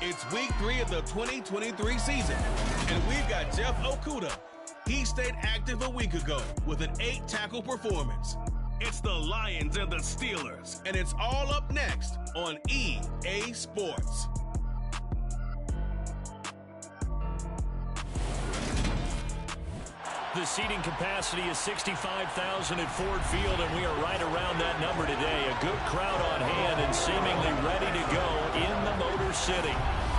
It's week 3 of the 2023 season, and we've got Jeff Okuda. He stayed active a week ago with an 8-tackle performance. It's the Lions and the Steelers, and it's all up next on EA Sports. The seating capacity is 65,000 at Ford Field, and we are right around that number today. A good crowd on hand and seemingly ready to go in the Motor City.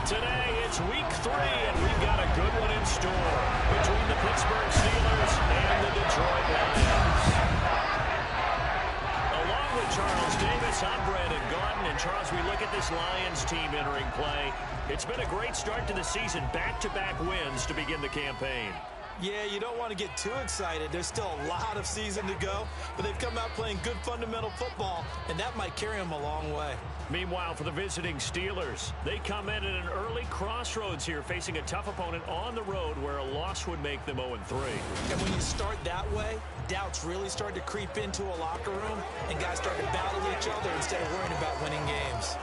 Today, it's week 3, and we've got a good one in store between the Pittsburgh Steelers and the Detroit Lions. Along with Charles Davis, I'm Brandon Gaudin, and Charles, we look at this Lions team entering play. It's been a great start to the season, back-to-back wins to begin the campaign. Yeah, you don't want to get too excited. There's still a lot of season to go, but they've come out playing good fundamental football, and that might carry them a long way. Meanwhile, for the visiting Steelers, they come in at an early crossroads here, facing a tough opponent on the road where a loss would make them 0-3. And when you start that way, doubts really start to creep into a locker room, and guys start to battle each other instead of worrying about winning games.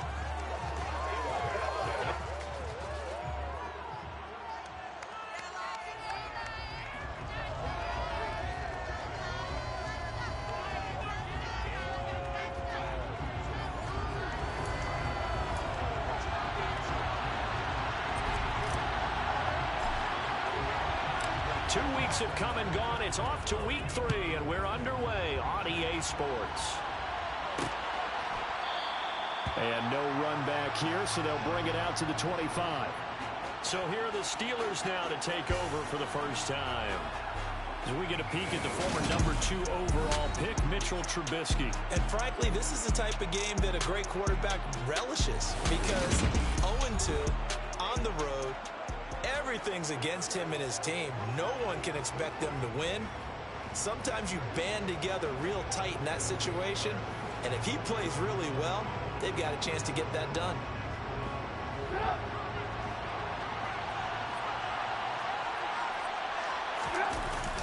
2 weeks have come and gone. It's off to week 3, and we're underway on EA Sports. And no run back here, so they'll bring it out to the 25. So here are the Steelers now to take over for the first time. As we get a peek at the former number 2 overall pick, Mitchell Trubisky. And frankly, this is the type of game that a great quarterback relishes, because 0-2 on the road, everything's against him and his team. No one can expect them to win. Sometimes you band together real tight in that situation, and if he plays really well, they've got a chance to get that done.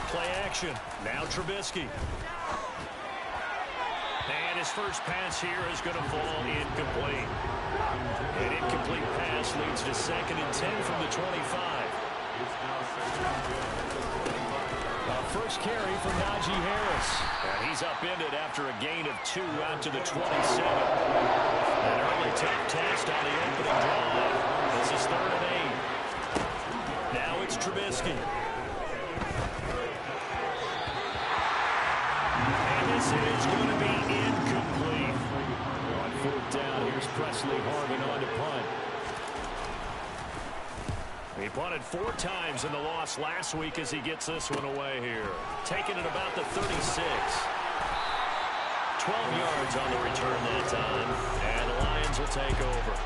Play action. Now Trubisky. And his first pass here is going to fall incomplete. An incomplete pass leads to 2nd and 10 from the 25. First carry for Najee Harris. And he's upended after a gain of 2 out to the 27. An early tough test on the opening drive. This is 3rd and 8. Now it's Trubisky. And this is going to be incomplete. On 4th down, here's Presley Harvin on to punt. He punted 4 times in the loss last week as he gets this one away here. Taking it about the 36. 12 yards on the return that time. And the Lions will take over.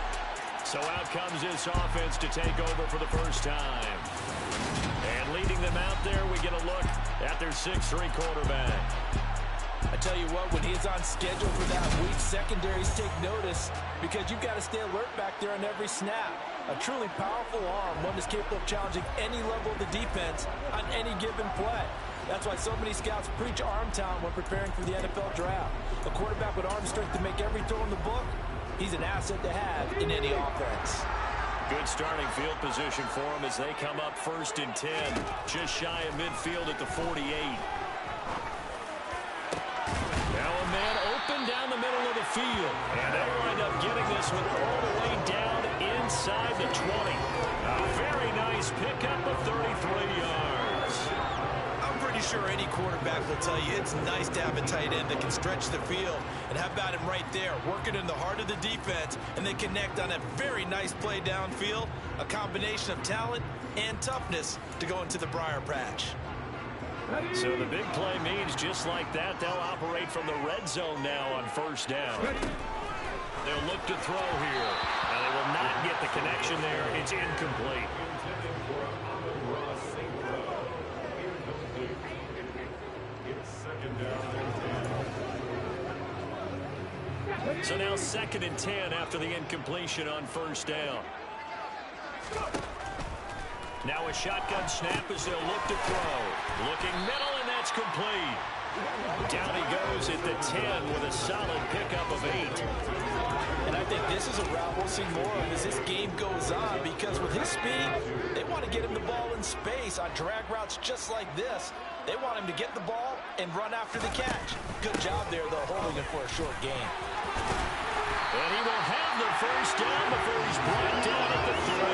So out comes this offense to take over for the first time. And leading them out there, we get a look at their 6'3 quarterback. I tell you what, when he's on schedule for that week, secondaries take notice because you've got to stay alert back there on every snap. A truly powerful arm, one that's capable of challenging any level of the defense on any given play. That's why so many scouts preach arm talent when preparing for the NFL draft. A quarterback with arm strength to make every throw in the book, he's an asset to have in any offense. Good starting field position for him as they come up 1st and 10. Just shy of midfield at the 48. Now a man open down the middle of the field. And they'll wind up getting this one all the way down inside the 20. A very nice pickup of 33 yards. I'm pretty sure any quarterback will tell you it's nice to have a tight end that can stretch the field. And how about him right there, working in the heart of the defense, and they connect on a very nice play downfield. A combination of talent and toughness to go into the briar patch. So the big play means just like that, they'll operate from the red zone now on 1st down. They'll look to throw here. Now they will not get the connection there. It's incomplete. So now 2nd and 10 after the incompletion on 1st down. Now a shotgun snap as they'll look to throw. Looking middle, and that's complete. Down he goes at the 10 with a solid pickup of 8. And I think this is a route we'll see more of as this game goes on, because with his speed, they want to get him the ball in space on drag routes just like this. They want him to get the ball and run after the catch. Good job there, though, holding it for a short gain. And he will have the first down before he's brought down at the 3.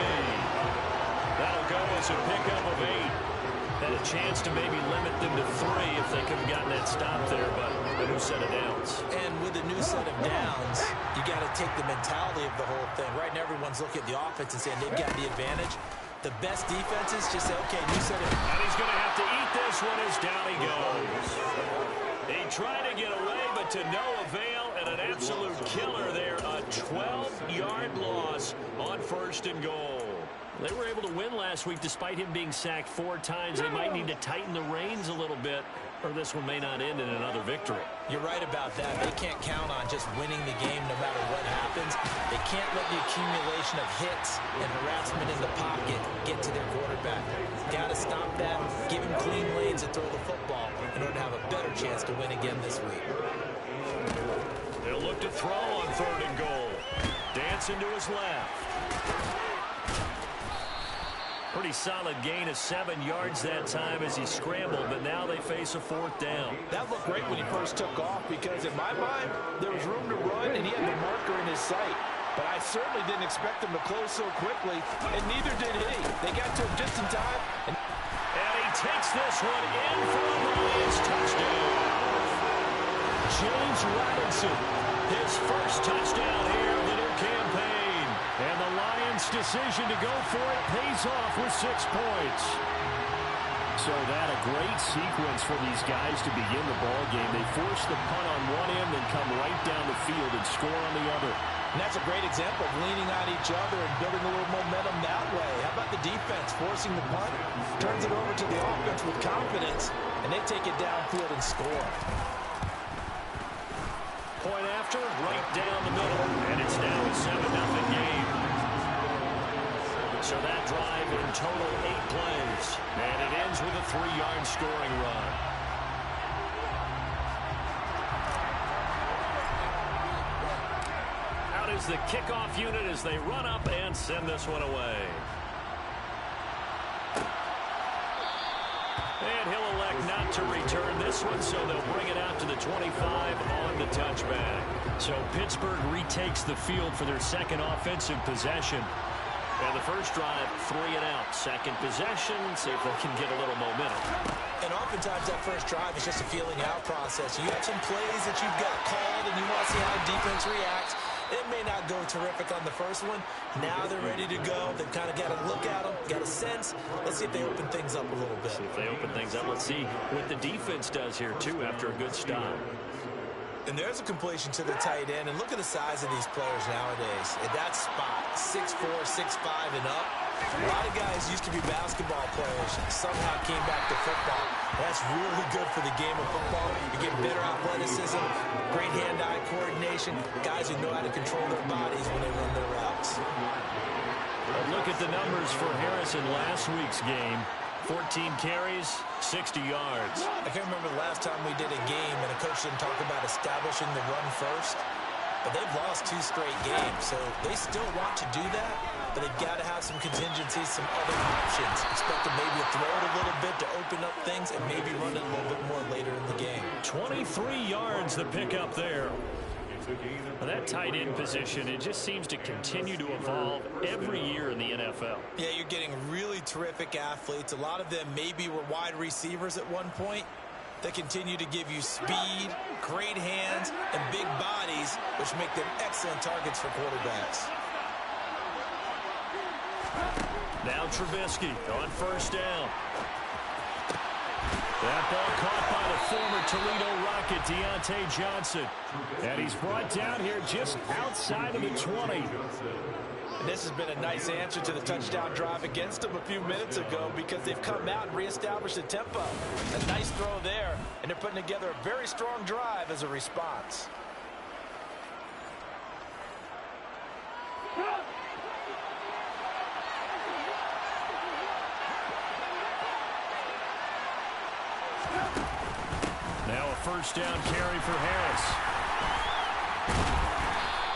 That'll go as a pickup of 8. Had a chance to maybe limit them to 3 if they could have gotten that stop there, but a new set of downs. And with a new set of downs, you got to take the mentality of the whole thing. Right now, everyone's looking at the offense and saying they've got the advantage. The best defenses just say, okay, new set of... And he's going to have to eat this one as down he goes. He tried to get away, but to no avail, and an absolute killer there. A 12-yard loss on 1st and goal. They were able to win last week despite him being sacked 4 times. They might need to tighten the reins a little bit, or this one may not end in another victory. You're right about that. They can't count on just winning the game no matter what happens. They can't let the accumulation of hits and harassment in the pocket get to their quarterback. Got to stop that, give him clean lanes and throw the football in order to have a better chance to win again this week. They'll look to throw on 3rd and goal. Dancing to his left. Pretty solid gain of 7 yards that time as he scrambled, but now they face a 4th down. That looked great when he first took off, because in my mind, there was room to run and he had the marker in his sight. But I certainly didn't expect him to close so quickly, and neither did he. They got to him just in time. And he takes this one in for a Lions touchdown. James Robinson, his first touchdown here of the new campaign. And the Lions' decision to go for it pays off with 6 points. So that a great sequence for these guys to begin the ball game. They force the punt on one end, then come right down the field and score on the other. And that's a great example of leaning on each other and building a little momentum that way. How about the defense forcing the punt, turns it over to the offense with confidence, and they take it downfield and score. Point after, right down the middle, and it's now a 7-0 game. So that drive in total 8 plays, and it ends with a 3-yard scoring run. Out is the kickoff unit as they run up and send this one away. And he'll elect not to return this one, so they'll bring it out to the 25 on the touchback. So Pittsburgh retakes the field for their second offensive possession. And the first drive, 3 and out. Second possession, see if they can get a little momentum. And oftentimes that first drive is just a feeling out process. You have some plays that you've got called, and you want to see how the defense reacts. It may not go terrific on the first one. Now they're ready to go. They've kind of got to look at them, got a sense. Let's see if they open things up a little bit. See if they open things up. Let's see what the defense does here, too, after a good stop. And there's a completion to the tight end. And look at the size of these players nowadays. At that spot, 6'4", 6'5", and up. A lot of guys used to be basketball players, somehow came back to football. That's really good for the game of football. You get better athleticism, great hand-eye coordination, guys who know how to control their bodies when they run their routes. But look at the numbers for Harrison last week's game. 14 carries, 60 yards. I can't remember the last time we did a game and a coach didn't talk about establishing the run first. But they've lost 2 straight games, so they still want to do that, but they've got to have some contingencies, some other options. Expect to maybe throw it a little bit to open up things and maybe run it a little bit more later in the game. 23 yards the pickup there. That tight end position, it just seems to continue to evolve every year in the NFL. Yeah, you're getting really terrific athletes. A lot of them maybe were wide receivers at one point. They continue to give you speed, great hands, and big bodies, which make them excellent targets for quarterbacks. Now Trubisky on first down. That ball caught by the former Toledo Rocket, Deontay Johnson. And he's brought down here just outside of the 20. And this has been a nice answer to the touchdown drive against them a few minutes ago, because they've come out and reestablished the tempo. A nice throw there, and they're putting together a very strong drive as a response. Now a first down carry for Harris.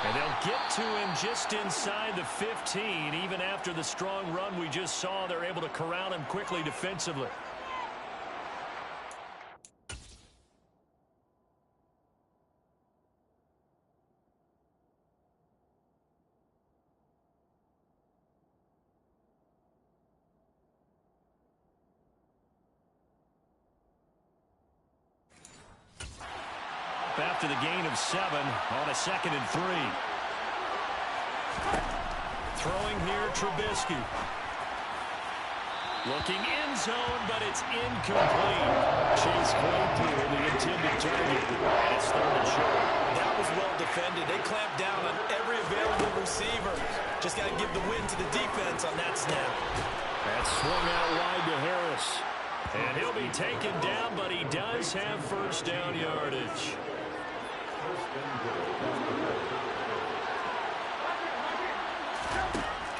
And they'll get to him just inside the 15. Even after the strong run we just saw, they're able to corral him quickly defensively. After the gain of 7 on a 2nd and 3. Throwing here, Trubisky. Looking end zone, but it's incomplete. Chase Claypool, the intended target. And it's 3rd and short. That was well defended. They clamped down on every available receiver. Just got to give the win to the defense on that snap. That swung out wide to Harris. And he'll be taken down, but he does have first down yardage.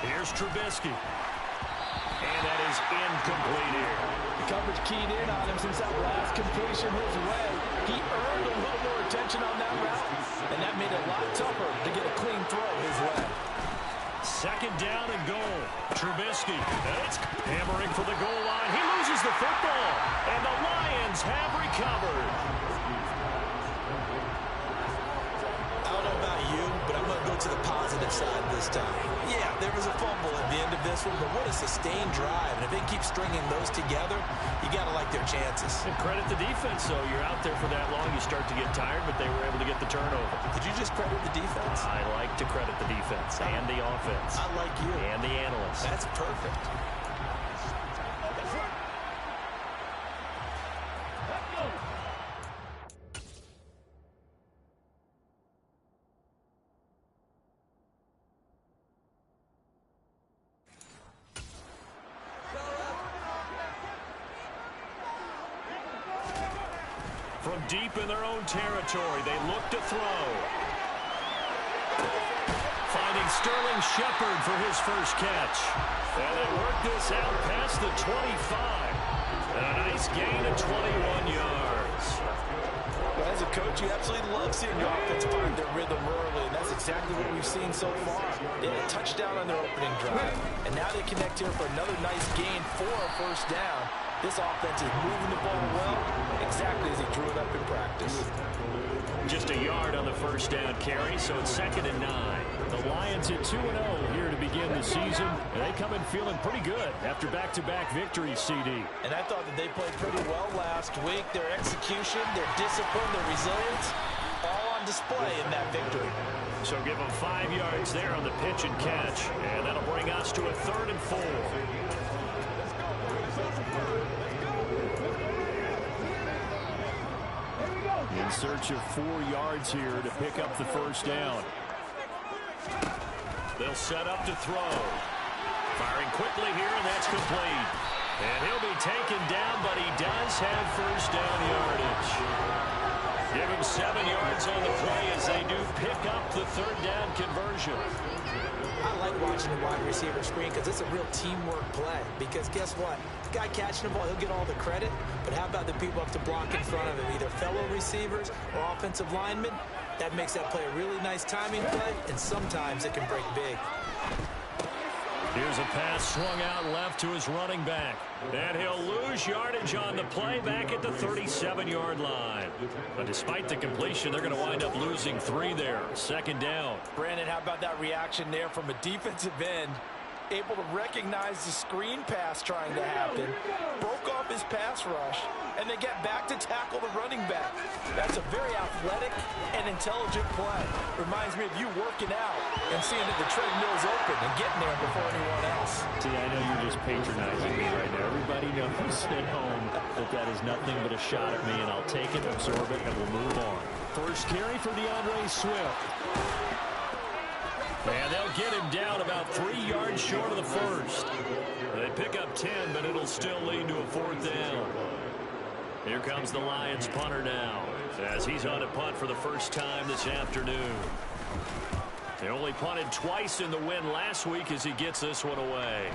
Here's Trubisky. And that is incomplete here. The coverage keyed in on him since that last completion his way. He earned a little more attention on that route, and that made it a lot tougher to get a clean throw his way. 2nd down and goal. Trubisky. It's hammering for the goal line. He loses the football, and the Lions have recovered. I don't know about you, but I'm going to go to the positive side this time. Yeah, there was a fumble at the end of this one, but what a sustained drive. And if they keep stringing those together, you got to like their chances. And credit the defense, though. You're out there for that long, you start to get tired, but they were able to get the turnover. Did you just credit the defense? I like to credit the defense and the offense. I like you. And the analysts. That's perfect. From deep in their own territory, they look to throw. Finding Sterling Shepard for his first catch. And they work this out past the 25. And a nice gain of 21 yards. Well, as a coach, you absolutely love seeing your offense find their rhythm early, and that's exactly what we've seen so far. They had a touchdown on their opening drive, and now they connect here for another nice gain for a first down. This offense is moving the ball well, exactly as he drew it up in practice. Just a yard on the first down carry, so it's 2nd and 9. The Lions at 2-0 here to begin the season, and they come in feeling pretty good after back-to-back victories, CD. And I thought that they played pretty well last week. Their execution, their discipline, their resilience, all on display in that victory. So give them 5 yards there on the pitch and catch, and that'll bring us to a 3rd and 4. In search of 4 yards here to pick up the first down. They'll set up to throw. Firing quickly here, and that's complete. And he'll be taken down, but he does have first down yardage. Give him 7 yards on the play as they do pick up the 3rd down conversion. I like watching the wide receiver screen because it's a real teamwork play. Because guess what? The guy catching the ball, he'll get all the credit. But how about the people up to block in front of him, either fellow receivers or offensive linemen? That makes that play a really nice timing play, and sometimes it can break big. Here's a pass swung out left to his running back. And he'll lose yardage on the play back at the 37-yard line. But despite the completion, they're going to wind up losing 3 there. 2nd down. Brandon, how about that reaction there from a defensive end? Able to recognize the screen pass trying to happen, broke off his pass rush, and then get back to tackle the running back. That's a very athletic and intelligent play. Reminds me of you working out and seeing that the treadmill's open and getting there before anyone else. See, I know you're just patronizing me right now. Everybody knows at home that is nothing but a shot at me, and I'll take it, absorb it, and we'll move on. First carry for DeAndre Swift. And they'll get him down about 3 yards short of the first. They pick up 10, but it'll still lead to a 4th down. Here comes the Lions punter now, as he's on a punt for the first time this afternoon. They only punted twice in the win last week as he gets this one away.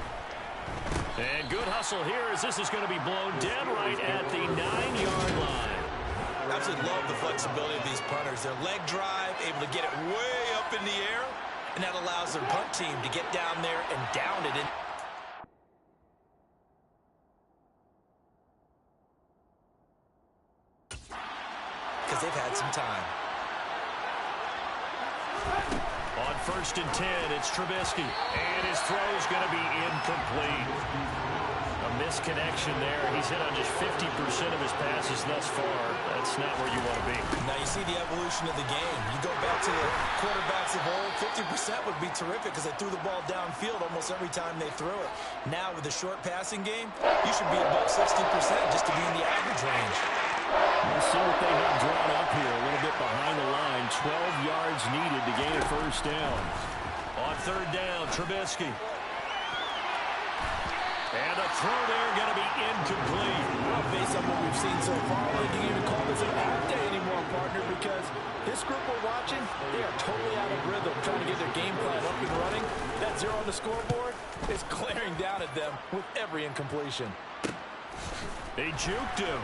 And good hustle here as this is going to be blown dead right at the 9-yard line. Absolutely love the flexibility of these punters. Their leg drive, able to get it way up in the air, and that allows their punt team to get down there and down it in. Because they've had some time. On 1st and 10, it's Trubisky. And his throw is going to be incomplete. A misconnection there. He's hit on just 50% of his passes thus far. That's not where you want to be. Now you see the evolution of the game. You go back to the quarterbacks of old, 50% would be terrific because they threw the ball downfield almost every time they threw it. Now with the short passing game, you should be above 60% just to be in the average range. We'll see what they have drawn up here. A little bit behind the line. 12 yards needed to gain a first down. On 3rd down, Trubisky. And the throw there going to be incomplete. Well, based on what we've seen so far, I don't think you even call this an off day anymore, partner, because this group we're watching, they are totally out of rhythm, trying to get their game plan up and running. That 0 on the scoreboard is glaring down at them with every incompletion. They juked him.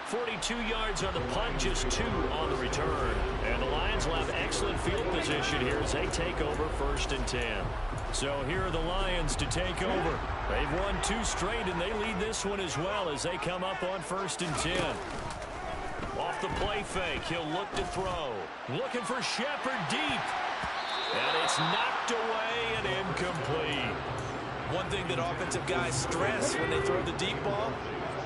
42 yards on the punt, just 2 on the return. And the Lions will have excellent field position here as they take over 1st and 10. So here are the Lions to take over. They've won 2 straight, and they lead this one as well as they come up on 1st and 10. Off the play fake, he'll look to throw. Looking for Shepard deep. And it's knocked away and incomplete. One thing that offensive guys stress when they throw the deep ball,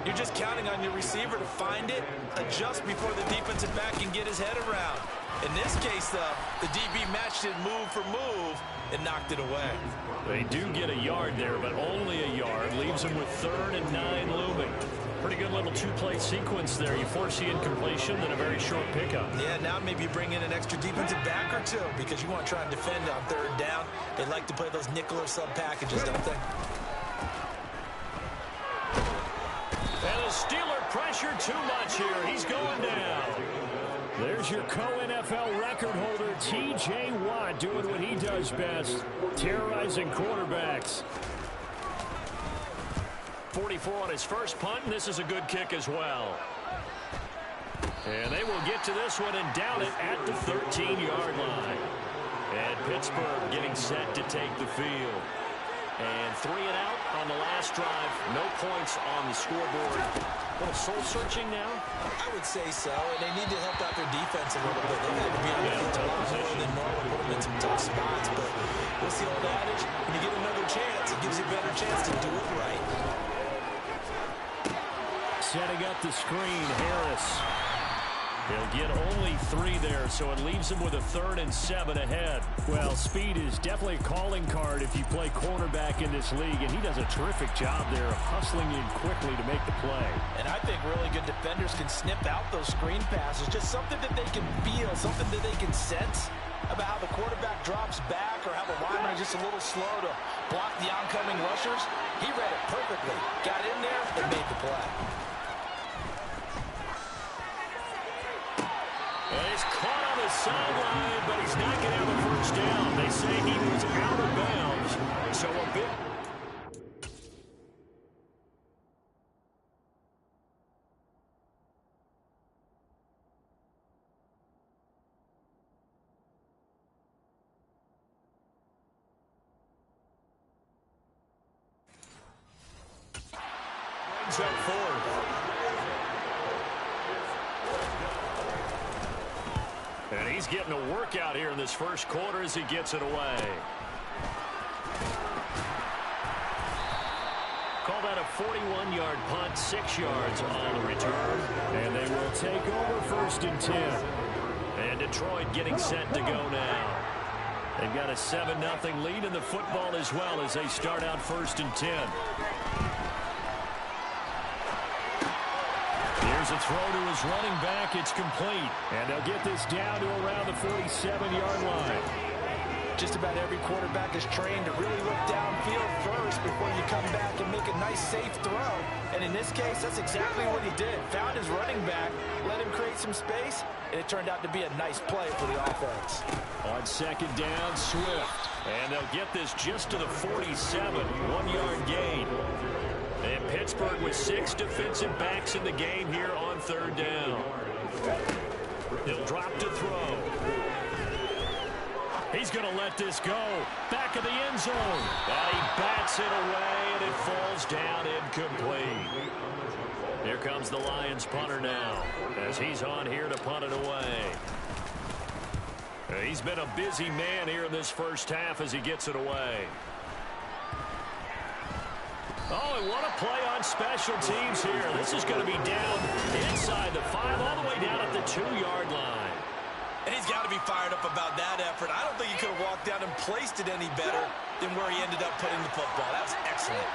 you're just counting on your receiver to find it, adjust before the defensive back can get his head around. In this case, though, the DB matched it move for move and knocked it away. They do get a yard there, but only a yard. Leaves them with 3rd and 9 looming. Pretty good little 2-play sequence there. You force the incompletion, then a very short pickup. Yeah, now maybe you bring in an extra defensive back or 2 because you want to try and defend on 3rd down. They like to play those nickel or sub packages, don't they? And the Steeler pressure too much here. He's going down. There's your co-NFL record holder, T.J. Watt, doing what he does best, terrorizing quarterbacks. 44 on his first punt, and this is a good kick as well. And they will get to this one and down it at the 13-yard line. And Pittsburgh getting set to take the field. And 3 and out on the last drive. No points on the scoreboard. A little soul-searching now? I would say so, and they need to help out their defense a little bit. They've had to be on the field a lot more than normal, put them in some tough spots. But what's the old adage? When you get another chance, it gives you a better chance to do it right. Setting up the screen, Harris. He'll get only 3 there, so it leaves him with a 3rd and 7 ahead. Well, speed is definitely a calling card if you play cornerback in this league, and he does a terrific job there of hustling in quickly to make the play. And I think really good defenders can snip out those screen passes, just something that they can feel, something that they can sense about how the quarterback drops back or how the lineman is just a little slow to block the oncoming rushers. He read it perfectly, got in there, and made the play. And he's caught on the sideline, but he's not going to have a first down. They say he was out of bounds. So a bit. Brings up 4th. And he's getting a workout here in this first quarter as he gets it away. Call that a 41-yard punt, 6 yards on the return. And they will take over 1st and 10. And Detroit getting set to go now. They've got a 7-0 lead in the football as well as they start out 1st and 10. Here's a throw to his running back. It's complete. And they'll get this down to around the 47-yard line. Just about every quarterback is trained to really look downfield first before you come back and make a nice, safe throw. And in this case, that's exactly what he did. Found his running back, let him create some space, and it turned out to be a nice play for the offense. On 2nd down, Swift. And they'll get this just to the 47. 1-yard gain. And Pittsburgh with 6 defensive backs in the game here on 3rd down. He'll drop to throw. He's going to let this go. Back of the end zone. And he bats it away, and it falls down incomplete. Here comes the Lions punter now, as he's on here to punt it away. He's been a busy man here in this first half as he gets it away. Oh, and what a play on special teams here. This is going to be down inside the 5, all the way down at the 2-yard line. And he's got to be fired up about that effort. I don't think he could have walked down and placed it any better than where he ended up putting the football. That was excellent.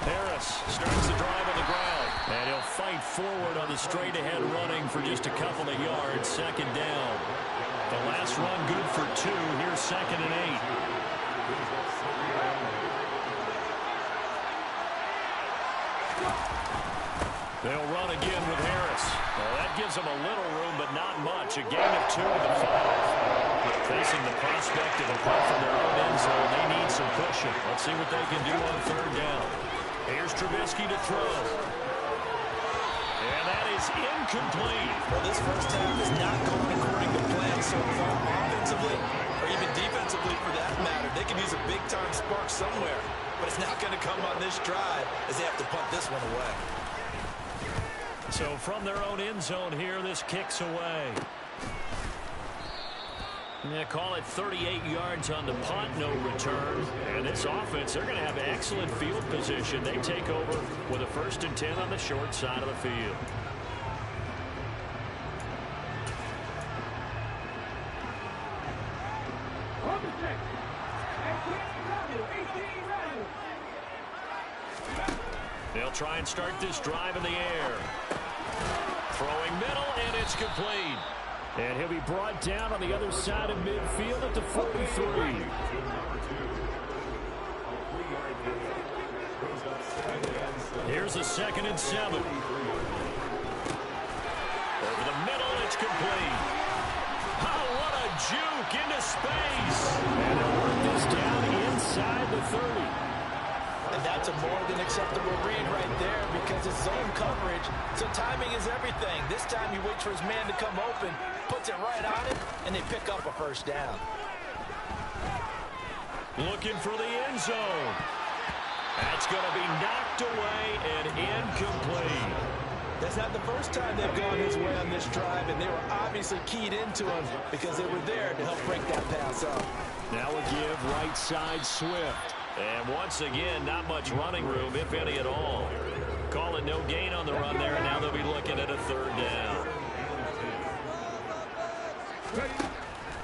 Harris starts the drive on the ground. And he'll fight forward on the straight-ahead running for just a couple of yards. 2nd down. The last run good for 2. Here's 2nd and 8. They'll run again with Harris. Well, that gives them a little room, but not much. A gain of 2 to the 5. Facing the prospect of a punt from their own end zone, they need some pushing. Let's see what they can do on 3rd down. Here's Trubisky to throw. And that is incomplete. Well, this first half is not going according to plan so far, offensively or even defensively for that matter. They could use a big-time spark somewhere, but it's not going to come on this drive as they have to punt this one away. So from their own end zone here, this kicks away. They call it 38 yards on the punt, no return. And this offense, they're going to have excellent field position. They take over with a 1st and 10 on the short side of the field. They'll try and start this drive in the air. Throwing middle, and it's complete. And he'll be brought down on the other side of midfield at the 43. Here's a 2nd and 7. Over the middle, it's complete. Oh, what a juke into space. And he'll work this down inside the 30. And that's a more than acceptable read right there because it's zone coverage, so timing is everything. This time he waits for his man to come open, puts it right on him, and they pick up a 1st down. Looking for the end zone. That's going to be knocked away and incomplete. That's not the first time they've gone his way on this drive, and they were obviously keyed into him because they were there to help break that pass up. Now a give right side Swift. And once again, not much running room, if any at all. Call it no gain on the run there, and now they'll be looking at a 3rd down.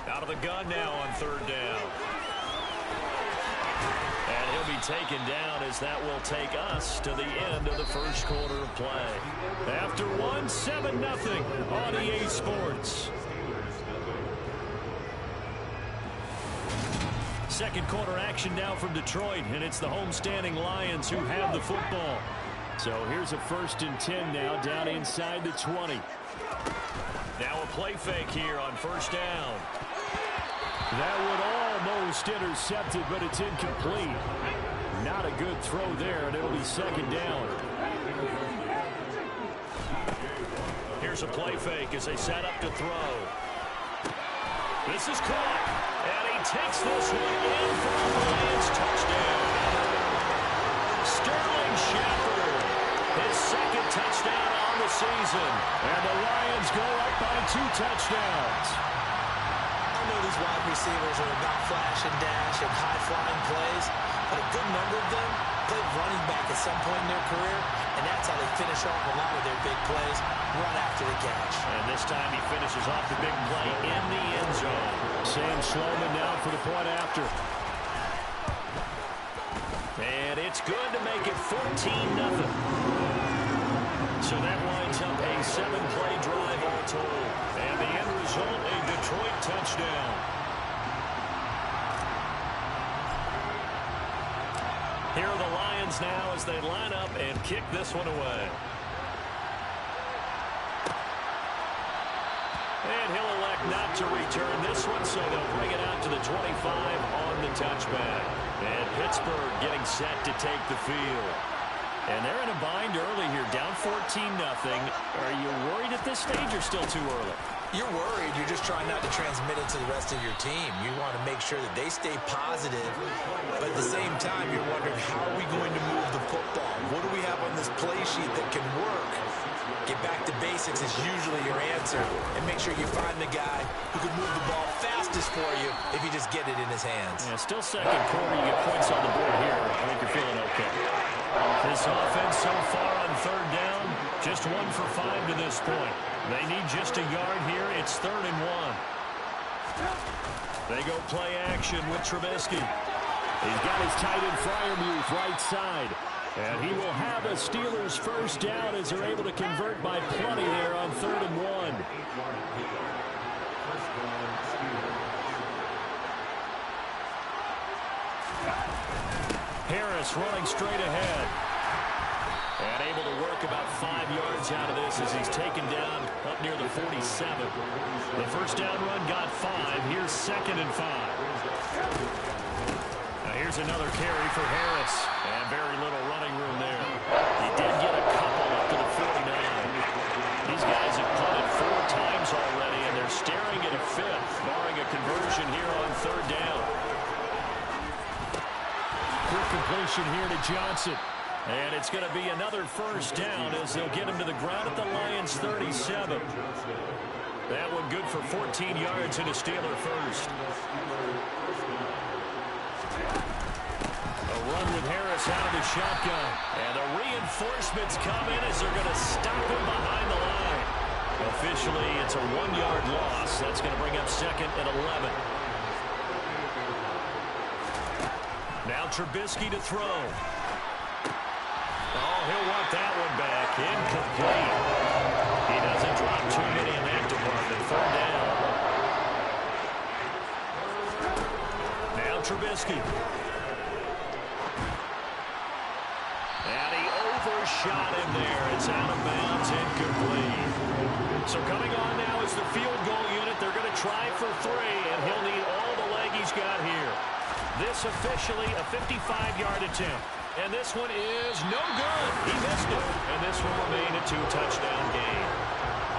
Out of the gun now on 3rd down. And he'll be taken down as that will take us to the end of the first quarter of play. After 1, 7-0 on EA Sports. Second quarter action now from Detroit, and it's the homestanding Lions who have the football. So here's a 1st and 10 now down inside the 20. Now a play fake here on 1st down. That would almost intercept it, but it's incomplete. Not a good throw there, and it'll be 2nd down. Here's a play fake as they set up to throw. This is caught, and he takes this one in for a Lions touchdown. Sterling Shepard, his 2nd touchdown on the season, and the Lions go up by 2 touchdowns. I know these wide receivers are about flash and dash and high-flying plays, but a good number of them played running back at some point in their career, and that's how they finish off a lot of their big plays, run after the catch. And this time he finishes off the big play in the end zone. Sam Sloman now for the point after. And it's good to make it 14-0. So that winds up a 7-play drive all told. And the end result, a Detroit touchdown. Here are the Lions now as they line up and kick this one away. And he'll elect not to return this one, so they'll bring it out to the 25 on the touchback. And Pittsburgh getting set to take the field. And they're in a bind early here, down 14-0. Are you worried at this stage or still too early? You're worried. You're just trying not to transmit it to the rest of your team. You want to make sure that they stay positive, but at the same time, you're wondering, how are we going to move the football? What do we have on this play sheet that can work? Get back to basics is usually your answer, and make sure you find the guy who can move the ball fastest for you if you just get it in his hands. Yeah, still second quarter. You get points on the board here. I think you're feeling okay. This offense so far on third down, just 1 for 5 to this point. They need just a yard here. It's 3rd and 1. They go play action with Trubisky. He's got his tight end Freiermuth right side. And he will have a Steelers first down as they're able to convert by plenty there on 3rd and 1. Harris running straight ahead. And able to work about 5 yards out of this as he's taken down up near the 47. The first down run got 5. Here's 2nd and 5. Now here's another carry for Harris. And very little running room there. He did get a couple up to the 49. These guys have punted 4 times already, and they're staring at a 5th, barring a conversion here on 3rd down. Quick completion here to Johnson. And it's going to be another first down as they'll get him to the ground at the Lions' 37. That one good for 14 yards and a Steeler first. A run with Harris out of the shotgun. And the reinforcements come in as they're going to stop him behind the line. Officially, it's a 1-yard loss. That's going to bring up 2nd and 11. Now Trubisky to throw. Oh, he'll want that one back. Incomplete. He doesn't drop too many in that department. 3rd down. Now Trubisky. And he overshot him there. It's out of bounds, incomplete. So coming on now is the field goal unit. They're going to try for 3, and he'll need all the leg he's got here. This officially a 55-yard attempt. And this one is no good. He missed it. And this will remain a 2-touchdown game.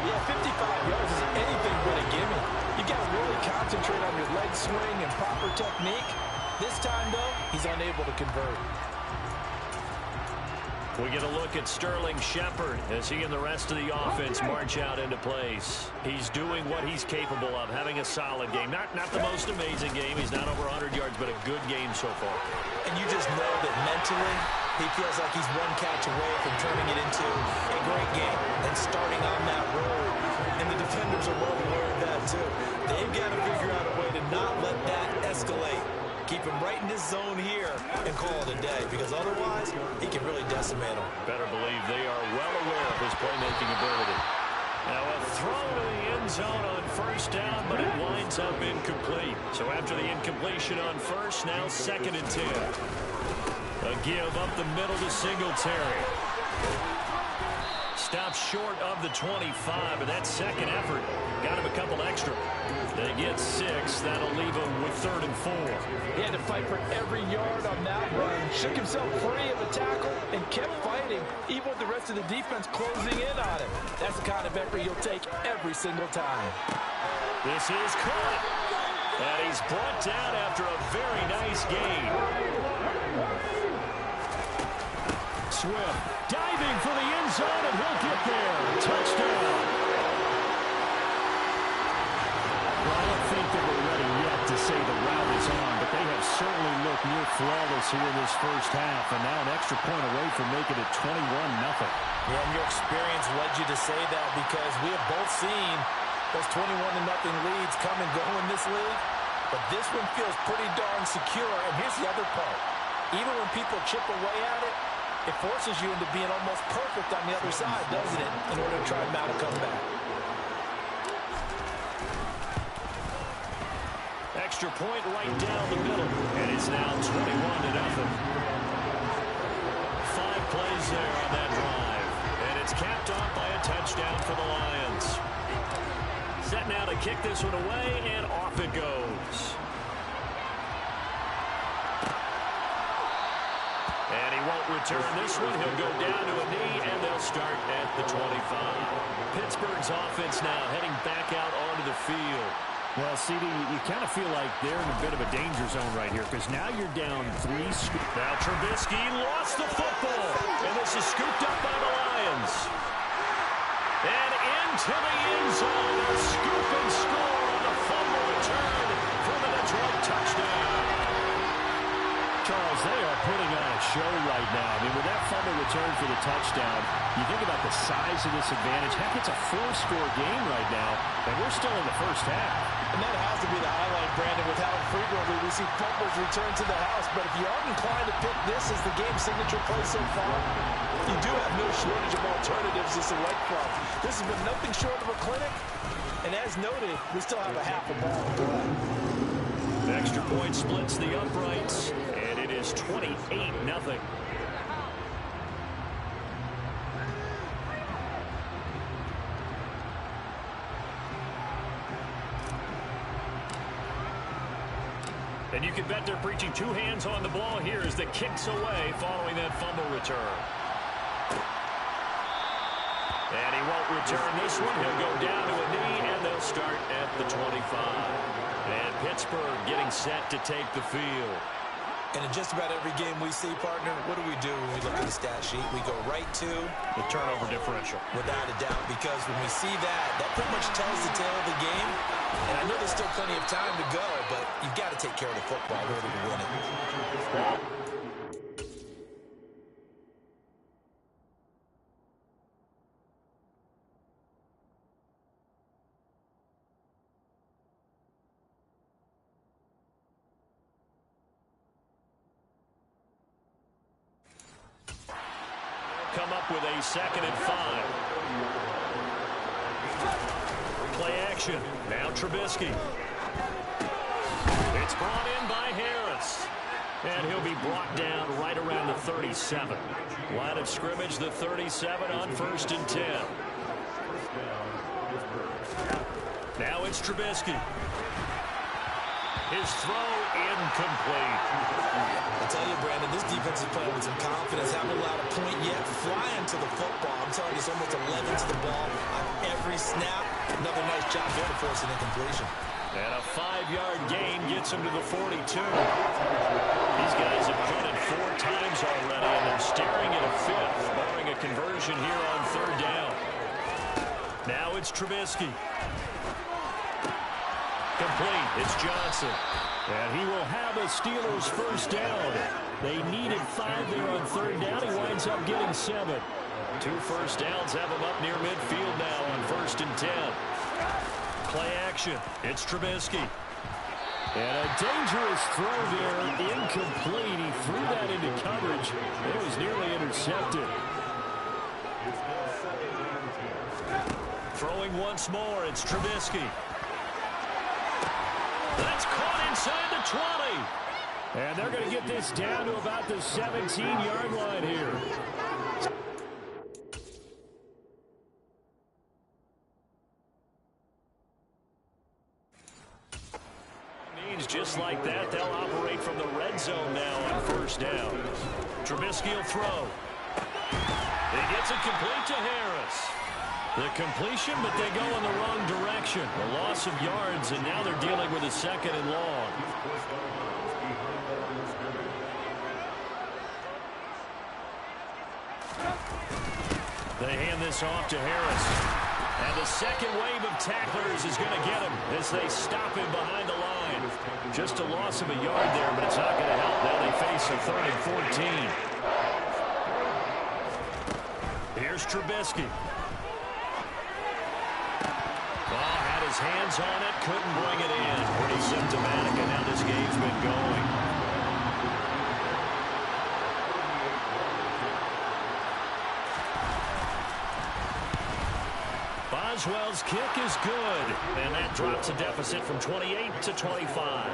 Yeah, 55 yards is anything but a gimme. You got to really concentrate on your leg swing and proper technique. This time, though, he's unable to convert. We get a look at Sterling Shepard as he and the rest of the offense march out into place. He's doing what he's capable of, having a solid game. Not the most amazing game. He's not over 100 yards, but a good game so far. And you just know that mentally, he feels like he's one catch away from turning it into a great game and starting on that road. And the defenders are well aware of that, too. They've got to figure out a way to not let that escalate. Keep him right in his zone here and call it a day, because otherwise he can really decimate him. Better believe they are well aware of his playmaking ability. Now a throw to the end zone on first down, but it winds up incomplete. So after the incompletion on first, now 2nd and 10. A give up the middle to Singletary. Stops short of the 25, but that second effort got him a couple extra. They get 6. That'll leave him with 3rd and 4. He had to fight for every yard on that run. Shook himself free of a tackle and kept fighting, even with the rest of the defense closing in on him. That's the kind of effort you'll take every single time. This is caught. And he's brought down after a very nice game. Swift diving for the end zone, and he'll get there. Touchdown. Well, I don't think that we're ready yet to say the route is on, but they have certainly looked near flawless here in this first half, and now an extra point away from making it 21-0. Yeah, and your experience led you to say that, because we have both seen those 21-0 leads come and go in this league, but this one feels pretty darn secure. And here's the other part. Even when people chip away at it, it forces you into being almost perfect on the other side, doesn't it, in order to try and mount a comeback. Extra point right down the middle, and it's now 21-0. 5 plays there on that drive, and it's capped off by a touchdown for the Lions. set now to kick this one away, and off it goes. And he won't return this one. He'll go down to a knee, and they'll start at the 25. Pittsburgh's offense now heading back out onto the field. Well, CD, you kind of feel like they're in a bit of a danger zone right here because now you're down 3. Now Trubisky lost the football, and this is scooped up by the Lions. And into the end zone, a scoop and score on the fumble return for the Detroit touchdown. Charles, they are putting on a show right now. I mean, with that fumble return for the touchdown, you think about the size of this advantage. Heck, it's a 4-score game right now, and we're still in the first half. And that has to be the highlight, Brandon, with how frequently we see fumbles return to the house. But if you aren't inclined to pick this as the game's signature play so far, you do have no shortage of alternatives to select from. This has been nothing short of a clinic. And as noted, we still have a half a ball to play. The extra point splits the uprights, and it is 28-0. And you can bet they're preaching 2 hands on the ball here as the kick's away following that fumble return. And he won't return this one. He'll go down to a knee, and they'll start at the 25. And Pittsburgh getting set to take the field. And in just about every game we see, partner, what do we do when we look at the stat sheet? We go right to the turnover differential. Without a doubt, because when we see that, that pretty much tells the tale of the game. And I know there's still plenty of time to go, but you've got to take care of the football really to win it. Come up with a 2nd and 5. Play action. Now Trubisky. It's brought in by Harris. And he'll be brought down right around the 37. Line of scrimmage, the 37 on 1st and 10. Now it's Trubisky. His throw incomplete. I tell you, Brandon, this defense is playing with some confidence. Haven't allowed a point yet. Flying to the football. I'm telling you, it's almost 11 to the ball on every snap. Another nice job there to force an incompletion. And a 5-yard gain gets him to the 42. These guys have punted 4 times already, and they're staring at a 5th, barring a conversion here on 3rd down. Now it's Trubisky. Complete. It's Johnson. And he will have a Steelers first down. They needed 5 there on 3rd down. He winds up getting 7. 2 first downs have him up near midfield now on 1st and 10. Play action. It's Trubisky. And a dangerous throw there. Incomplete. He threw that into coverage. It was nearly intercepted. Throwing once more. It's Trubisky. That's caught inside the 20. And they're going to get this down to about the 17-yard line here. Means just like that, they'll operate from the red zone now on 1st down. Trubisky will throw. He gets it complete to Harris. The completion, but they go in the wrong direction. A loss of yards, and now they're dealing with a 2nd and long. They hand this off to Harris. And the second wave of tacklers is going to get him as they stop him behind the line. Just a loss of a yard there, but it's not going to help. Now they face a 3rd and 14. Here's Trubisky. Had his hands on it, couldn't bring it in. Pretty symptomatic of how this game's been going. Boswell's kick is good, and that drops a deficit from 28 to 25.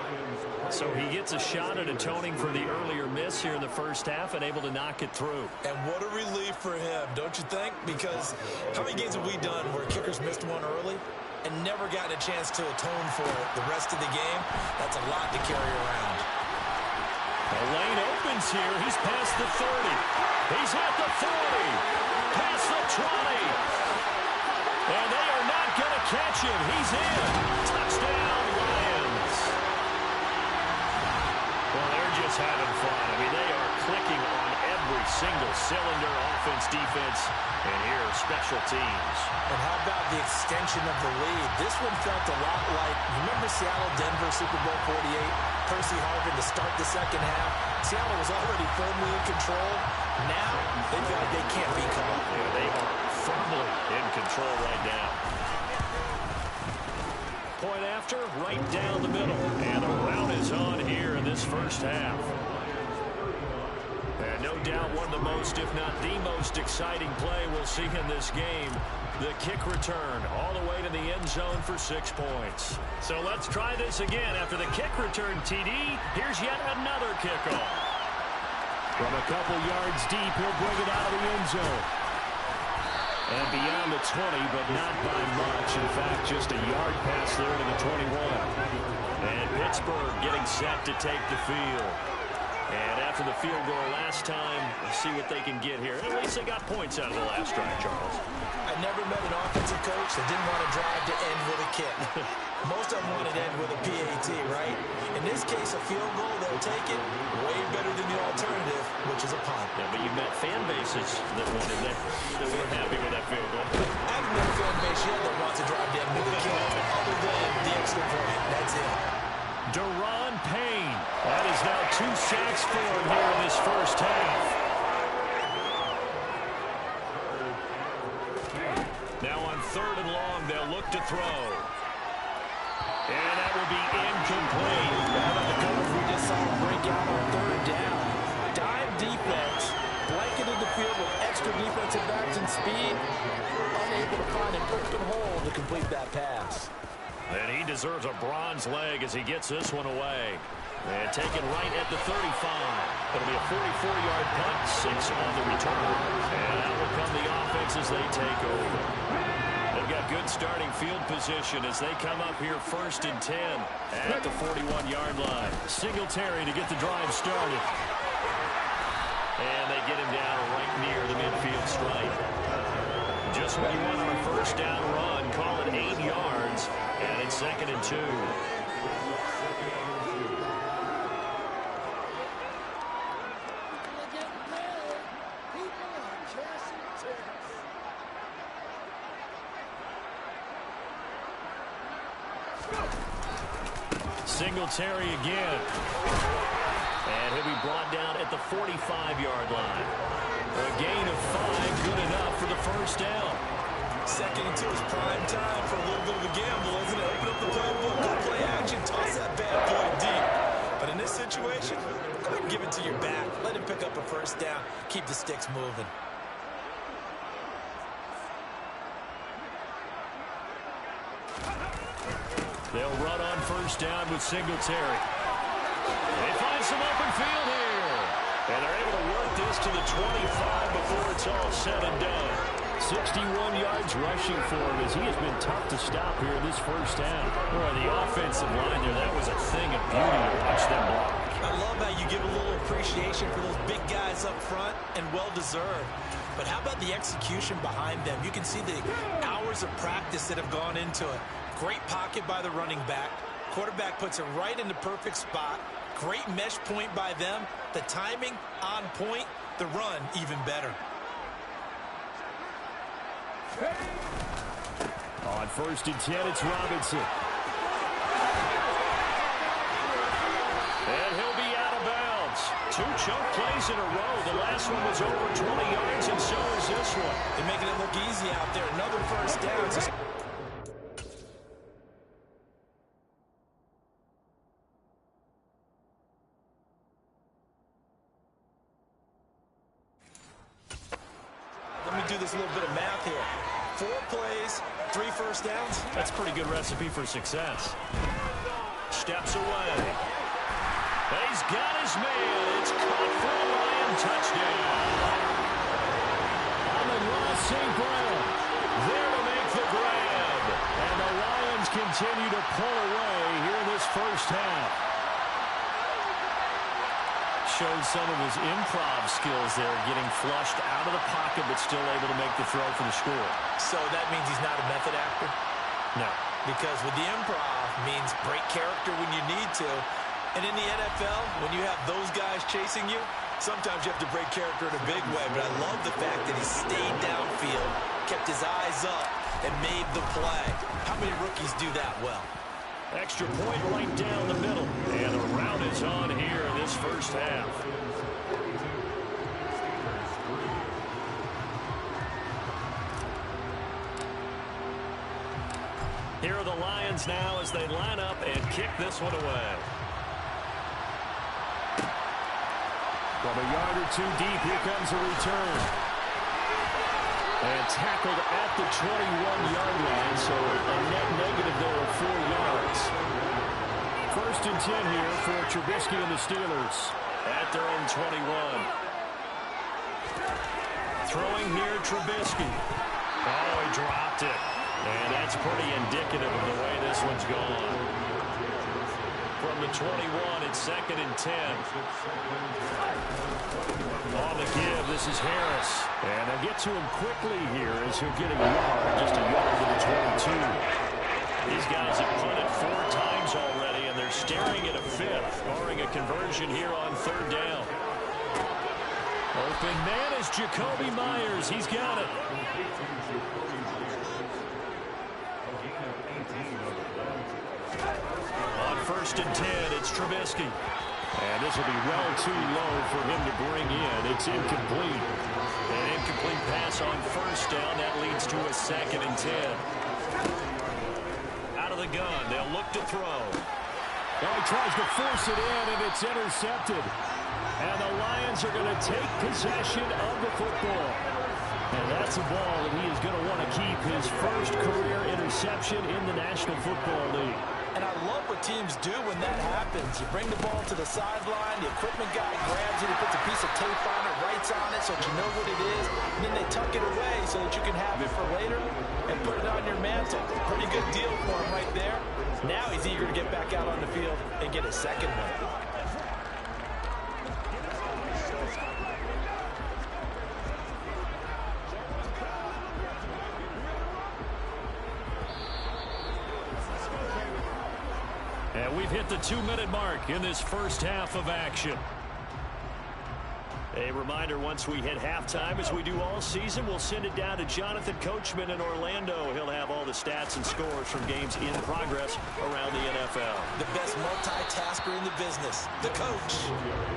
So he gets a shot at atoning for the earlier miss here in the first half and able to knock it through. And what a relief for him, don't you think? Because how many games have we done where kickers missed one early? and never gotten a chance to atone for it the rest of the game. That's a lot to carry around. The lane opens here. He's past the 30. He's at the 40. Past the 20. And they are not going to catch him. He's in. Touchdown, Lions. Well, they're just having fun. I mean, they are clicking on every single cylinder, offense, defense, and here, special teams. And how about the extension of the lead? This one felt a lot like, remember Seattle-Denver Super Bowl 48? Percy Harvin to start the second half. Seattle was already firmly in control. Now, they feel like they can't be caught. Yeah, they are firmly in control right now. Point after, right down the middle. And the rout is on here in this first half. And no doubt one of the most, if not the most exciting play we'll see in this game. The kick return all the way to the end zone for 6 points. So let's try this again. After the kick return, TD, here's yet another kickoff. From a couple yards deep, he'll bring it out of the end zone. And beyond the 20, but not by much. In fact, just a yard pass there to the 21. And Pittsburgh getting set to take the field. And after the field goal last time, let's see what they can get here. At least they got points out of the last drive, Charles. I never met an offensive coach that didn't want to drive to end with a kick. Most of them wanted to end with a PAT, right? In this case, a field goal, they'll take it way better than the alternative, which is a punt. Yeah, but you met fan bases that wanted that were happy with that field goal. I haven't met a fan base yet that wants to drive to end with a kick, other than the extra point. That's it. Deron Payne. That is now 2 sacks for him here in this first half. Now on 3rd and long, they'll look to throw. And that will be incomplete. How about the coverage we just saw break out on 3rd down? Dime defense, blanketed the field with extra defensive backs and speed, unable to find an open hole to complete that pass. And he deserves a bronze leg as he gets this one away. And taken right at the 35. It'll be a 44-yard punt, 6 on the return. And that will come the offense as they take over. They've got good starting field position as they come up here 1st and 10 at the 41-yard line. Singletary to get the drive started. And they get him down right near the midfield stripe. Just when you want on a 1st down run, call it 8 yards. And it's 2nd and 2. Singletary again. And he'll be brought down at the 45-yard line. A gain of 5, good enough for the 1st down. 2nd and 2 is prime time for a little bit of a gamble, isn't it? Open up the playbook, go play action, toss that bad boy deep. But in this situation, go ahead and give it to your back. Let him pick up a 1st down. Keep the sticks moving. They'll run on 1st down with Singletary. They find some open field here. And they're able to work this to the 25 before it's all said and done. 61 yards rushing for him as he has been tough to stop here in this 1st half. Boy, the offensive line there, that was a thing of beauty to watch them block. I love how you give a little appreciation for those big guys up front, and well-deserved. But how about the execution behind them? You can see the hours of practice that have gone into it. Great pocket by the running back. Quarterback puts it right in the perfect spot. Great mesh point by them. The timing on point. The run even better. On 1st and 10, it's Robinson. And he'll be out of bounds. 2 choke plays in a row. The last one was over 20 yards, and so is this one. They're making it look easy out there. Another 1st down. Let me do this little bit of math here. 4 plays, 3 1st downs. That's a pretty good recipe for success. Steps away. He's got his man. It's caught for a Lion touchdown. Amon-Ra St. Brown there to make the grab. And the Lions Lions continue to pull away here in this first half. Shows some of his improv skills there, getting flushed out of the pocket but still able to make the throw for the score. So that means he's not a method actor? No. Because with the improv means break character when you need to. And in the NFL, when you have those guys chasing you, sometimes you have to break character in a big way. But I love the fact that he stayed downfield, kept his eyes up, and made the play. How many rookies do that well? Extra point right down the middle. And the rout is on here in this first half. Here are the Lions now as they line up and kick this one away. From a yard or two deep, here comes a return. And tackled at the 21-yard line, so a net negative there of 4 yards. First and 10 here for Trubisky and the Steelers at their own 21. Throwing here, Trubisky. Oh, he dropped it. And that's pretty indicative of the way this one's gone. From the 21, it's 2nd and 10. On the give, this is Harris. And they'll get to him quickly here as he'll get a yard, just a yard to the 22. These guys have punted 4 times already, and they're staring at a 5th, barring a conversion here on 3rd down. Open man is Jacoby Myers. He's got it. On 1st and 10, it's Trubisky. And this will be well too low for him to bring in. It's incomplete. An incomplete pass on 1st down. That leads to a 2nd and 10. Out of the gun. They'll look to throw. Now he tries to force it in, and it's intercepted. And the Lions are going to take possession of the football. And that's a ball that he is going to want to keep, his first career interception in the National Football League. And I love what teams do when that happens. You bring the ball to the sideline, the equipment guy grabs it, he puts a piece of tape on it, writes on it so that you know what it is, and then they tuck it away so that you can have it for later and put it on your mantle. Pretty good deal for him right there. Now he's eager to get back out on the field and get a second one. And we've hit the 2-minute mark in this first half of action. A reminder, once we hit halftime, as we do all season, we'll send it down to Jonathan Coachman in Orlando. He'll have all the stats and scores from games in progress around the NFL. The best multitasker in the business, the coach.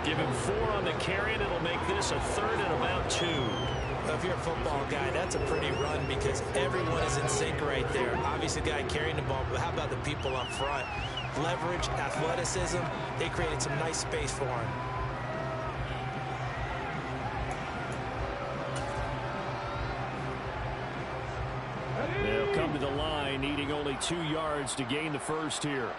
Give him 4 on the carry, and it'll make this a 3rd and about 2. Well, if you're a football guy, that's a pretty run because everyone is in sync right there. Obviously, the guy carrying the ball, but how about the people up front? Leverage, athleticism, they created some nice space for him. They'll come to the line, needing only 2 yards to gain the first here.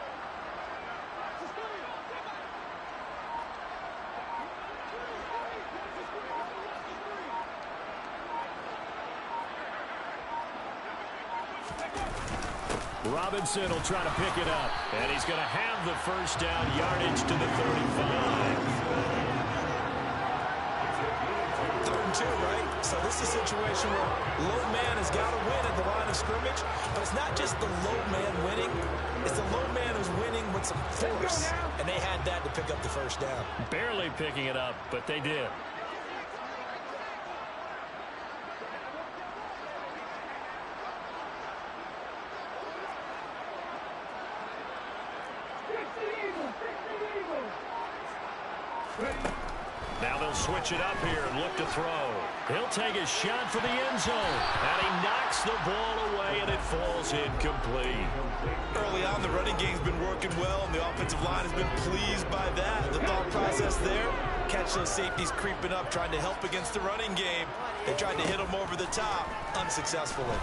Robinson will try to pick it up. And he's going to have the first down, yardage to the 35. 3rd and 2, right? So this is a situation where low man has got to win at the line of scrimmage. But it's not just the low man winning. It's the low man who's winning with some force. And they had that to pick up the first down. Barely picking it up, but they did. Now they'll switch it up here and look to throw. He'll take a shot for the end zone. And he knocks the ball away, and it falls incomplete. Early on, the running game's been working well, and the offensive line has been pleased by that. The thought process there, catch those safeties creeping up, trying to help against the running game. They tried to hit him over the top, unsuccessfully.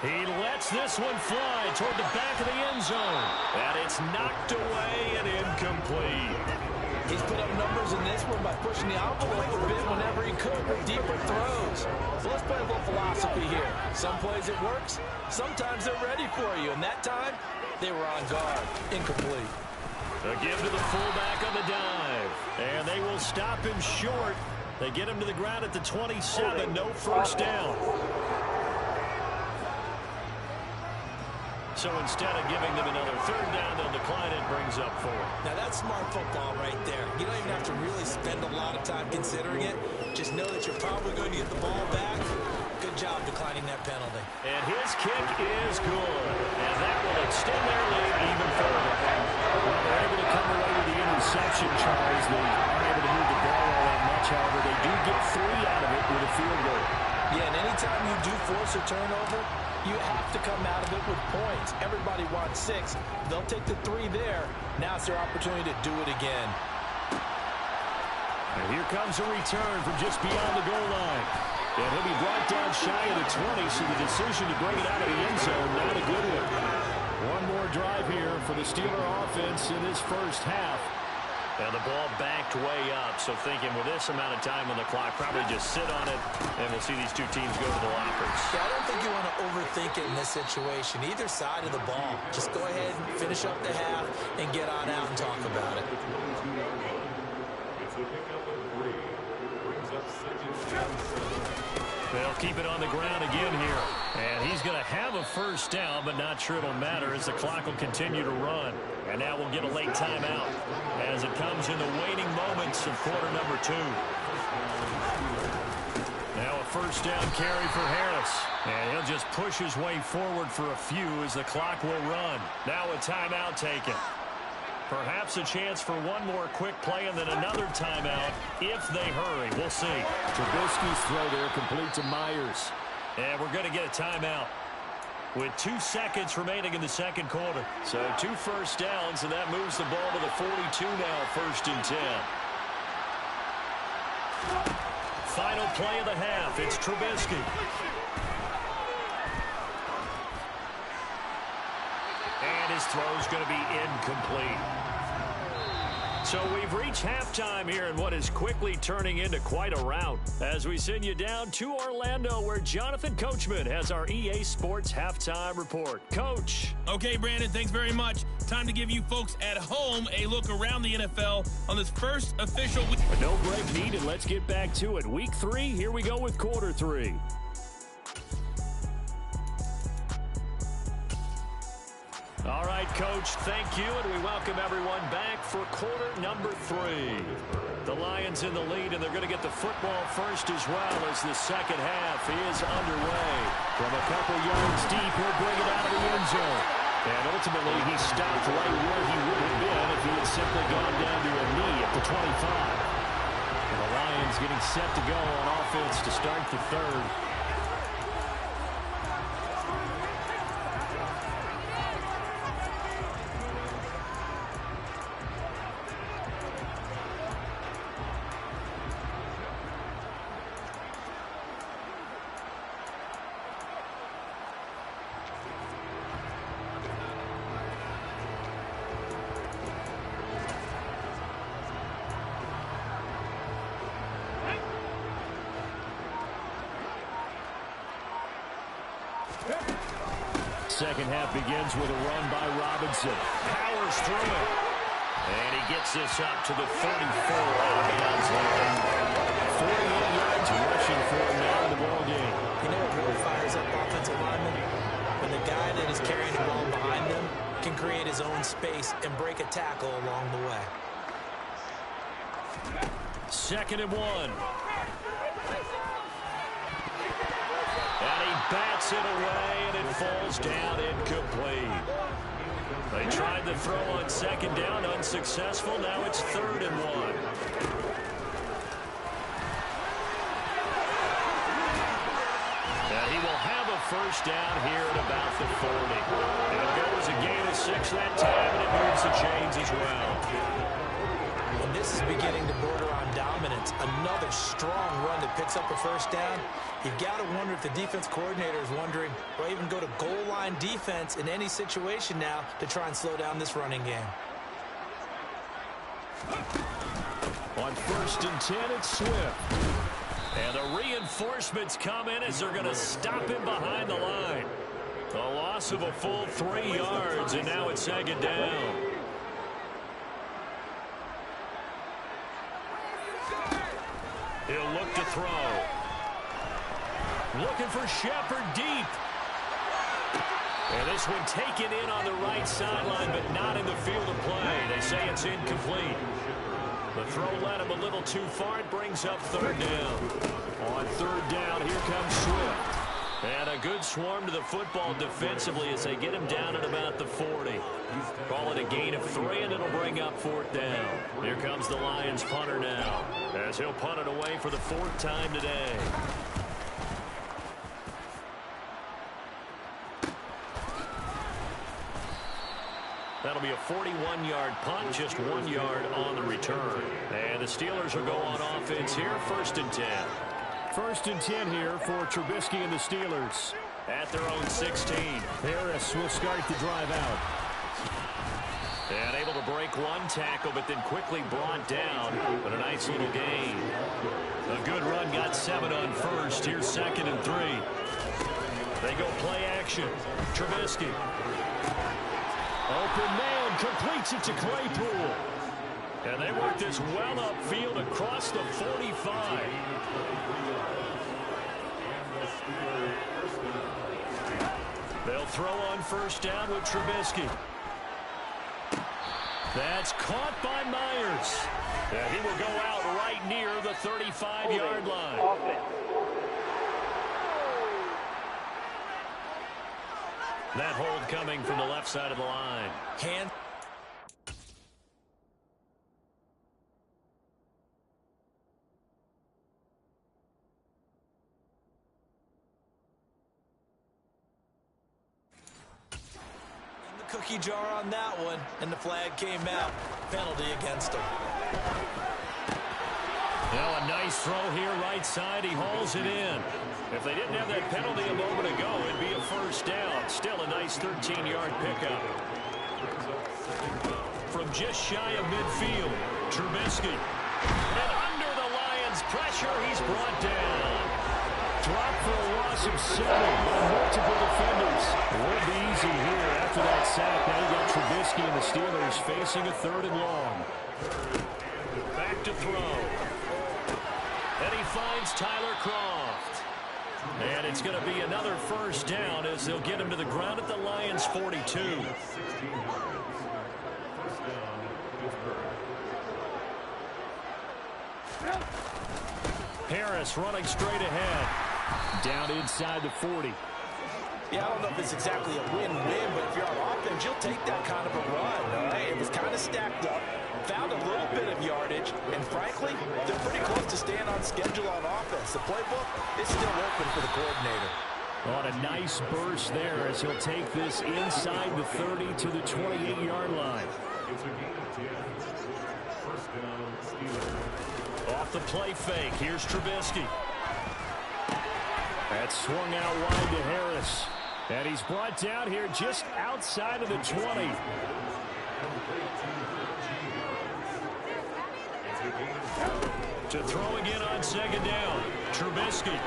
He lets this one fly toward the back of the end zone. And it's knocked away and incomplete. He's put up numbers in this one by pushing the envelope a bit whenever he could with deeper throws. So let's play a little philosophy here. Some plays it works. Sometimes they're ready for you. And that time, they were on guard. Incomplete. A give to the fullback on the dive. And they will stop him short. They get him to the ground at the 27. No first down. So instead of giving them another third down, they'll decline it, brings up 4. Now that's smart football right there. You don't even have to really spend a lot of time considering it. Just know that you're probably going to get the ball back. Good job declining that penalty. And his kick is good. And that will extend their lead even further. Well, they're able to come away with the interception, Charles. They aren't able to move the ball all that much. However, they do get 3 out of it with a field goal. Yeah, and anytime you do force a turnover, you have to come out of it with points. Everybody wants 6. They'll take the 3 there. Now it's their opportunity to do it again. And here comes a return from just beyond the goal line. And he'll be brought down shy of the 20, so the decision to bring it out of the end zone, not a good one. One more drive here for the Steeler offense in this first half. And the ball backed way up, so thinking with this amount of time on the clock, probably just sit on it, and we'll see these two teams go to the lockers. Yeah, I don't think you want to overthink it in this situation, either side of the ball. Just go ahead and finish up the half and get on out and talk about it. They'll keep it on the ground again here. And he's going to have a first down, but not sure it'll matter as the clock will continue to run. And now we'll get a late timeout as it comes in the waning moments of quarter number 2. Now a first down carry for Harris. And he'll just push his way forward for a few as the clock will run. Now a timeout taken. Perhaps a chance for one more quick play and then another timeout if they hurry. We'll see. Trubisky's throw there complete to Myers. And we're going to get a timeout with 2 seconds remaining in the second quarter. So 2 first downs, and that moves the ball to the 42 now, 1st and 10. Final play of the half. It's Trubisky. And his throw's going to be incomplete. So we've reached halftime here in what is quickly turning into quite a rout as we send you down to Orlando where Jonathan Coachman has our EA Sports Halftime Report. Coach. Okay, Brandon, thanks very much. Time to give you folks at home a look around the NFL on this first official week. No break needed. Let's get back to it. Week 3, here we go with quarter 3. All right, Coach, thank you, and we welcome everyone back for quarter number 3. The Lions in the lead, and they're going to get the football first as well as the second half is underway. From a couple yards deep, he'll bring it out of the end zone. And ultimately, he stopped right where he would have been if he had simply gone down to a knee at the 25. And the Lions getting set to go on offense to start the third. Second half begins with a run by Robinson. Powers through it. And he gets this up to the 34 out of bounds there. 48 yards rushing for him now in the ball game. You know what really fires up offensive linemen? When the guy that is carrying the ball behind them can create his own space and break a tackle along the way. 2nd and 1. And he bats it away, and it falls down incomplete. They tried the throw on 2nd down, unsuccessful. Now it's 3rd and 1. And he will have a first down here at about the 40. And it goes a gain of 6 that time, and it moves the chains as well. And this is beginning to border on dominance. Another strong run that picks up a first down. You've got to wonder if the defense coordinator is wondering, or even go to goal line defense in any situation now to try and slow down this running game. first and 10, it's Swift. And the reinforcements come in as they're going to stop him behind the line. A loss of a full 3 yards, and now it's second down. He'll look to throw. Looking for Shepard deep. And this one taken in on the right sideline, but not in the field of play. They say it's incomplete. The throw led him a little too far. It brings up third down. On third down, here comes Swift. And a good swarm to the football defensively as they get him down at about the 40. Call it a gain of 3, and it'll bring up fourth down. Here comes the Lions punter now, as he'll punt it away for the 4th time today. That'll be a 41-yard punt, just 1 yard on the return. And the Steelers will go on offense here, first and 10. First and 10 here for Trubisky and the Steelers. At their own 16. Harris will start the drive out. And able to break one tackle, but then quickly brought down. But a nice little gain. A good run, got 7 on first. Here's second and 3. They go play action. Trubisky. Open man, completes it to Claypool. And they work this well upfield across the 45. They'll throw on first down with Trubisky. That's caught by Myers. And he will go out right near the 35-yard line. That hold coming from the left side of the line. Hand. In the cookie jar on that one, and the flag came out. Penalty against him. Now a nice throw here, right side. He hauls it in. If they didn't have that penalty a moment ago, it'd be a first down. Still a nice 13-yard pickup. From just shy of midfield, Trubisky. And under the Lions' pressure, he's brought down. Dropped for a loss of 7 by multiple defenders. It won't be easy here after that sack. Now you got Trubisky and the Steelers facing a 3rd and long. Back to throw. And he finds Tyler Kroft. And it's going to be another first down as they'll get him to the ground at the Lions' 42. Harris running straight ahead. Down inside the 40. Yeah, I don't know if it's exactly a win-win, but if you're on offense, you'll take that kind of a run, all right? It was kind of stacked up, found a little bit of yardage, and frankly, they're pretty close to staying on schedule on offense. The playbook is still open for the coordinator. On a nice burst there as he'll take this inside the 30 to the 28-yard line. Off the play fake, here's Trubisky. That's swung out wide to Harris. And he's brought down here just outside of the 20. To throw again on second down, Trubisky.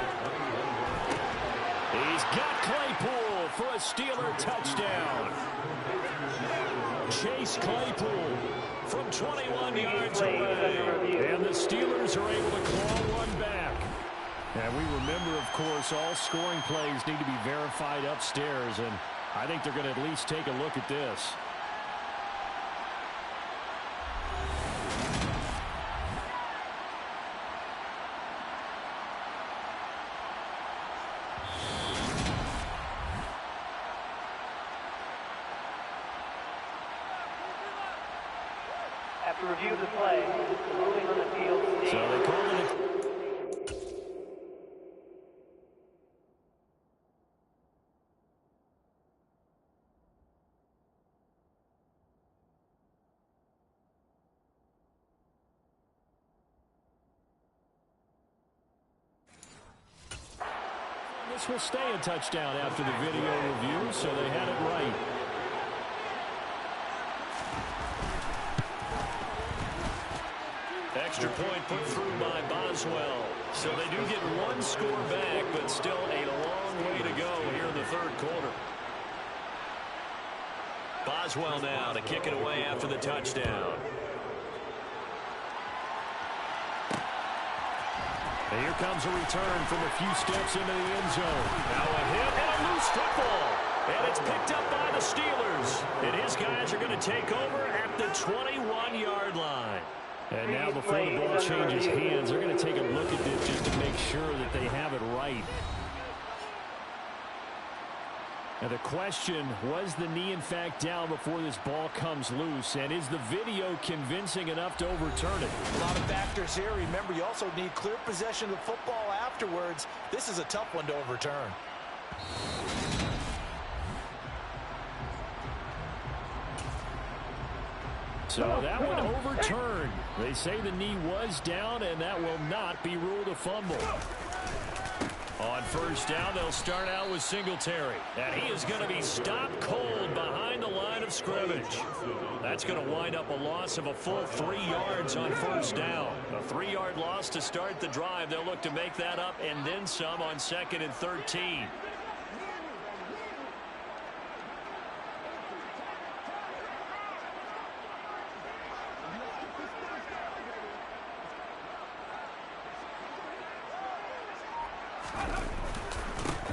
He's got Claypool for a Steeler touchdown. Chase Claypool from 21 yards away. And the Steelers are able to claw one back. And we remember, of course, all scoring plays need to be verified upstairs, and I think they're going to at least take a look at this. After review of the play, the ruling on the field states. So they call it a... This will stay a touchdown after the video review, so they had it right. extra point put through by Boswell. So they do get one score back, but still a long way to go here in the third quarter. Boswell now to kick it away after the touchdown. And here comes a return from a few steps into the end zone. Now a hit and a loose football. And it's picked up by the Steelers. And his guys are going to take over at the 21-yard line. And now before the ball changes hands, they're going to take a look at this just to make sure that they have it right. Now the question, was the knee in fact down before this ball comes loose? And is the video convincing enough to overturn it? A lot of factors here. Remember, you also need clear possession of the football afterwards. This is a tough one to overturn. So that one overturned. They say the knee was down, and that will not be ruled a fumble. On first down, they'll start out with Singletary. And he is going to be stopped cold behind the line of scrimmage. That's going to wind up a loss of a full 3 yards on first down. A 3-yard loss to start the drive. They'll look to make that up and then some on 2nd and 13.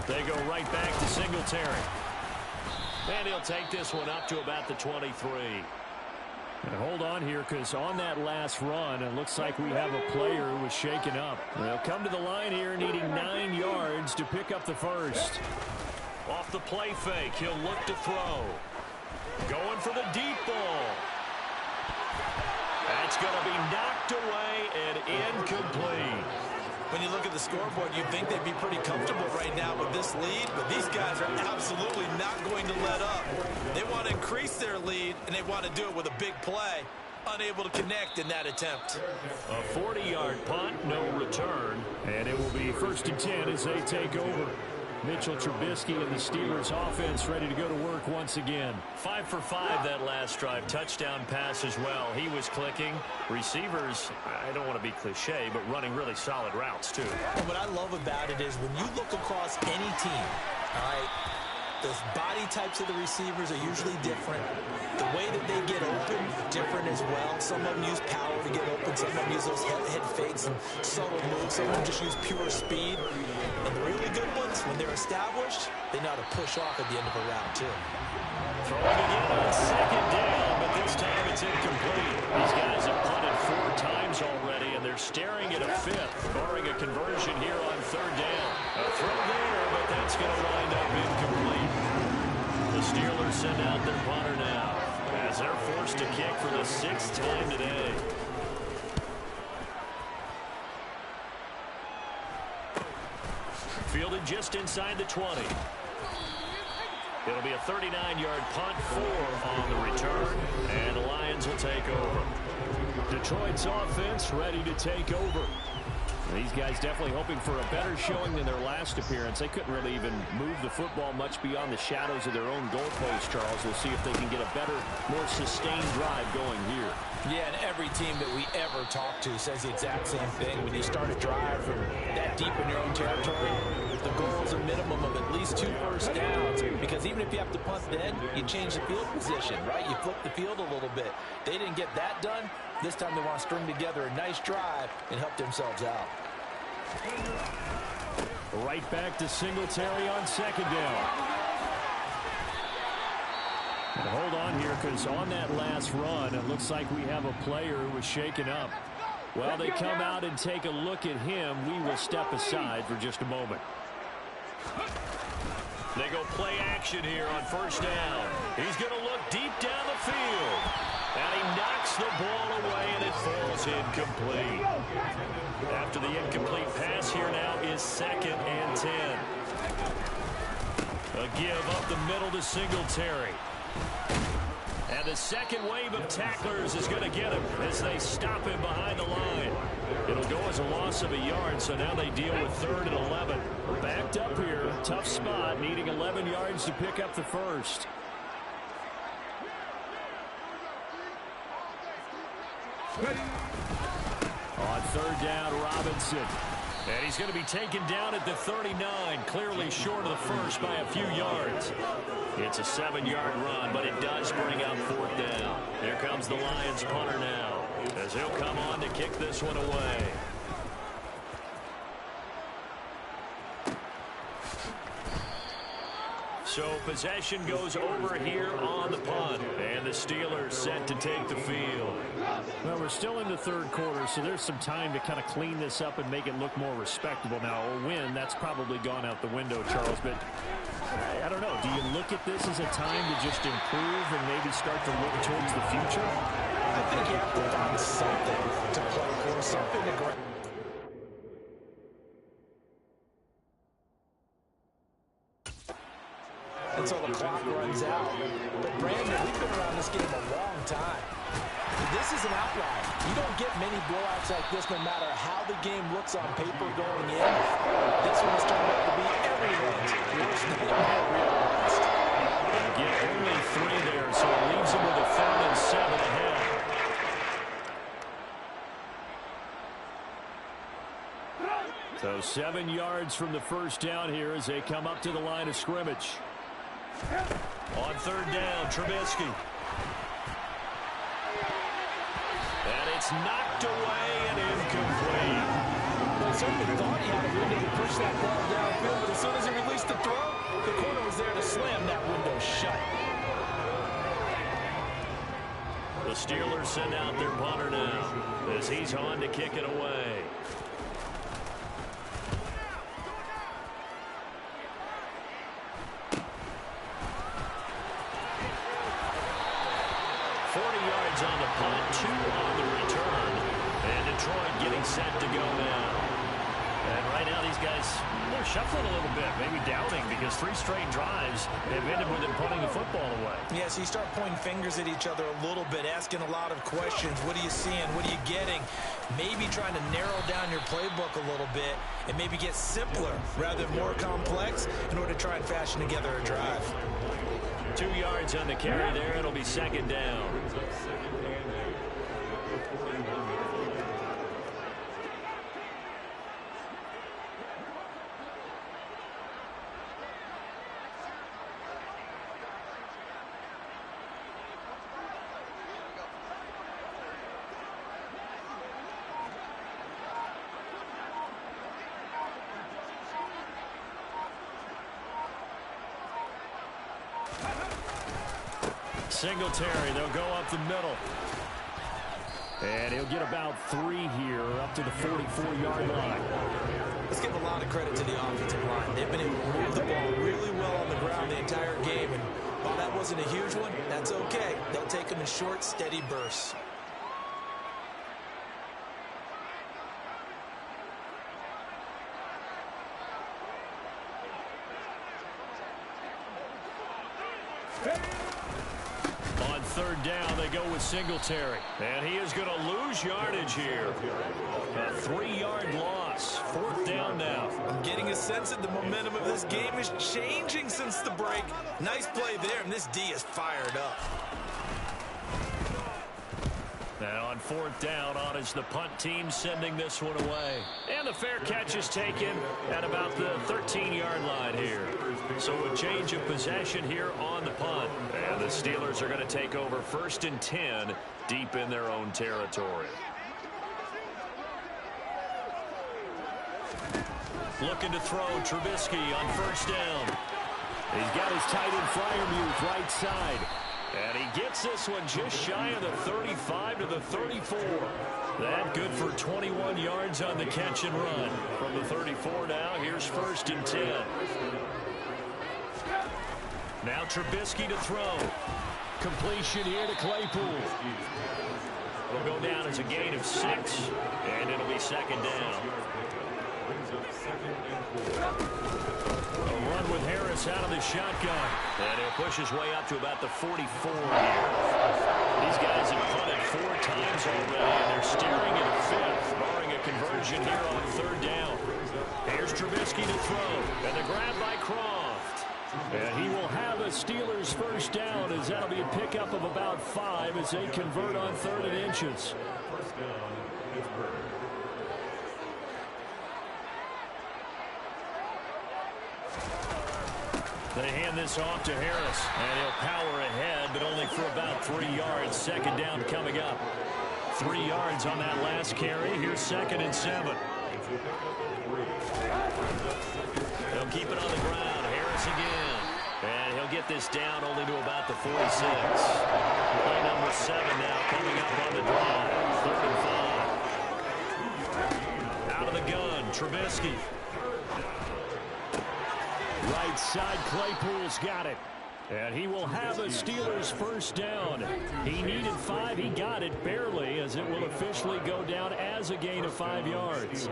They go right back to Singletary. And he'll take this one up to about the 23. And hold on here, because on that last run, it looks like we have a player who was shaken up. They'll come to the line here needing 9 yards to pick up the first. Off the play fake, he'll look to throw. Going for the deep ball. That's going to be knocked away and incomplete. When you look at the scoreboard, you'd think they'd be pretty comfortable right now with this lead, but these guys are absolutely not going to let up. They want to increase their lead, and they want to do it with a big play. Unable to connect in that attempt. A 40-yard punt, no return, and it will be 1st and 10 as they take over. Mitchell Trubisky and the Steelers offense ready to go to work once again. 5 for 5 that last drive. Touchdown pass as well. He was clicking. Receivers, I don't want to be cliche, but running really solid routes too. And what I love about it is when you look across any team, all right, the body types of the receivers are usually different. The way that they get open, different as well. Some of them use power to get open. Some of them use those head fakes and subtle moves. Some of them just use pure speed. And the really good ones, when they're established, they know how to push off at the end of a route, too. Throwing again on 2nd down, but this time it's incomplete. These guys have punted 4 times already, and they're staring at a 5th, barring a conversion here on 3rd down. A throw there, but that's going to wind up incomplete. The Steelers send out their punter now, as they're forced to kick for the 6th time today. Fielded just inside the 20. It'll be a 39-yard punt, 4 on the return, and the Lions will take over. Detroit's offense ready to take over. These guys definitely hoping for a better showing than their last appearance. They couldn't really even move the football much beyond the shadows of their own goalpost, Charles. We'll see if they can get a better, more sustained drive going here. Yeah, and every team that we ever talk to says the exact same thing. When you start a drive from that deep in your own territory, the goal is a minimum of at least 2 first downs. Because even if you have to punt then, you change the field position, right? You flip the field a little bit. They didn't get that done. This time they want to string together a nice drive and help themselves out. Right back to Singletary on 2nd down. And hold on here, because on that last run, it looks like we have a player who was shaken up. While they come out and take a look at him, we will step aside for just a moment. They go play action here on 1st down. He's going to look deep down the field. And he knocks the ball away, and it falls incomplete. After the incomplete pass, here now is 2nd and 10. A give up the middle to Singletary. And the second wave of tacklers is going to get him as they stop him behind the line. It'll go as a loss of a yard, so now they deal with 3rd and 11. Backed up here, tough spot, needing 11 yards to pick up the first. third down, Robinson. And he's going to be taken down at the 39, clearly short of the first by a few yards. It's a 7-yard run, but it does bring up fourth down. Here comes the Lions punter now, as he'll come on to kick this one away. So possession goes over here on the punt, and the Steelers set to take the field. Well, we're still in the third quarter, so there's some time to kind of clean this up and make it look more respectable. Now, a win, that's probably gone out the window, Charles, but I don't know. Do you look at this as a time to just improve and maybe start to look towards the future? I think you have to find something to play for, something to grab. Until the clock runs out. But Brandon, we've been around this game a long time. This is an outlier. You don't get many blowouts like this no matter how the game looks on paper going in. This one has turned out to be everyone's worst nightmare realized. Get only 3 there, so it leaves him with a 3rd and 7 ahead. So 7 yards from the first down here as they come up to the line of scrimmage. On third down, Trubisky. And it's knocked away and incomplete. Well, he certainly thought he had a window to push that ball downfield, but as soon as he released the throw, the corner was there to slam that window shut. The Steelers send out their punter now as he's on to kick it away. On the punt, 2 on the return, and Detroit getting set to go now. And right now these guys, they're shuffling a little bit, maybe doubting, because 3 straight drives have ended with them punting the football away. Yeah, so you start pointing fingers at each other a little bit, asking a lot of questions. What are you seeing? What are you getting? Maybe trying to narrow down your playbook a little bit and maybe get simpler rather than more complex in order to try and fashion together a drive. 2 yards on the carry there. It'll be second down. Singletary, they'll go up the middle. And he'll get about 3 here up to the 44-yard line. Let's give a lot of credit to the offensive line. They've been able to move the ball really well on the ground the entire game. And while that wasn't a huge one, that's okay. They'll take them in short, steady bursts. On third down, they go with Singletary. And he is going to lose yardage here. A 3-yard loss. Fourth down now. I'm getting a sense that the momentum of this game is changing since the break. Nice play there, and this D is fired up. Now on fourth down, on is the punt team sending this one away. And the fair catch is taken at about the 13-yard line here. So a change of possession here on the punt. And the Steelers are going to take over 1st and 10 deep in their own territory. Looking to throw Trubisky on first down. He's got his tight end Freiermuth right side. And he gets this one just shy of the 35 to the 34. That good for 21 yards on the catch and run. From the 34 now, here's 1st and 10. Now Trubisky to throw. Completion here to Claypool. Will go down as a gain of 6, and it'll be second down. A run with Harris out of the shotgun. And he'll push his way up to about the 44 here. These guys have punted 4 times already, and they're staring at a 5th, barring a conversion here on third down. Here's Trubisky to throw, and the grab by Croft. And he will have a Steelers first down, as that'll be a pickup of about 5 as they convert on 3rd and inches. They hand this off to Harris, and he'll power ahead, but only for about 3 yards. Second down coming up. 3 yards on that last carry. Here's 2nd and 7. They'll keep it on the ground. Harris again. And he'll get this down only to about the 46. Play number 7 now coming up on the drive. 3rd and 5. Out of the gun, Trubisky. Right side, Claypool's got it. And he will have a Steelers first down. He needed 5. He got it barely, as it will officially go down as a gain of 5 yards.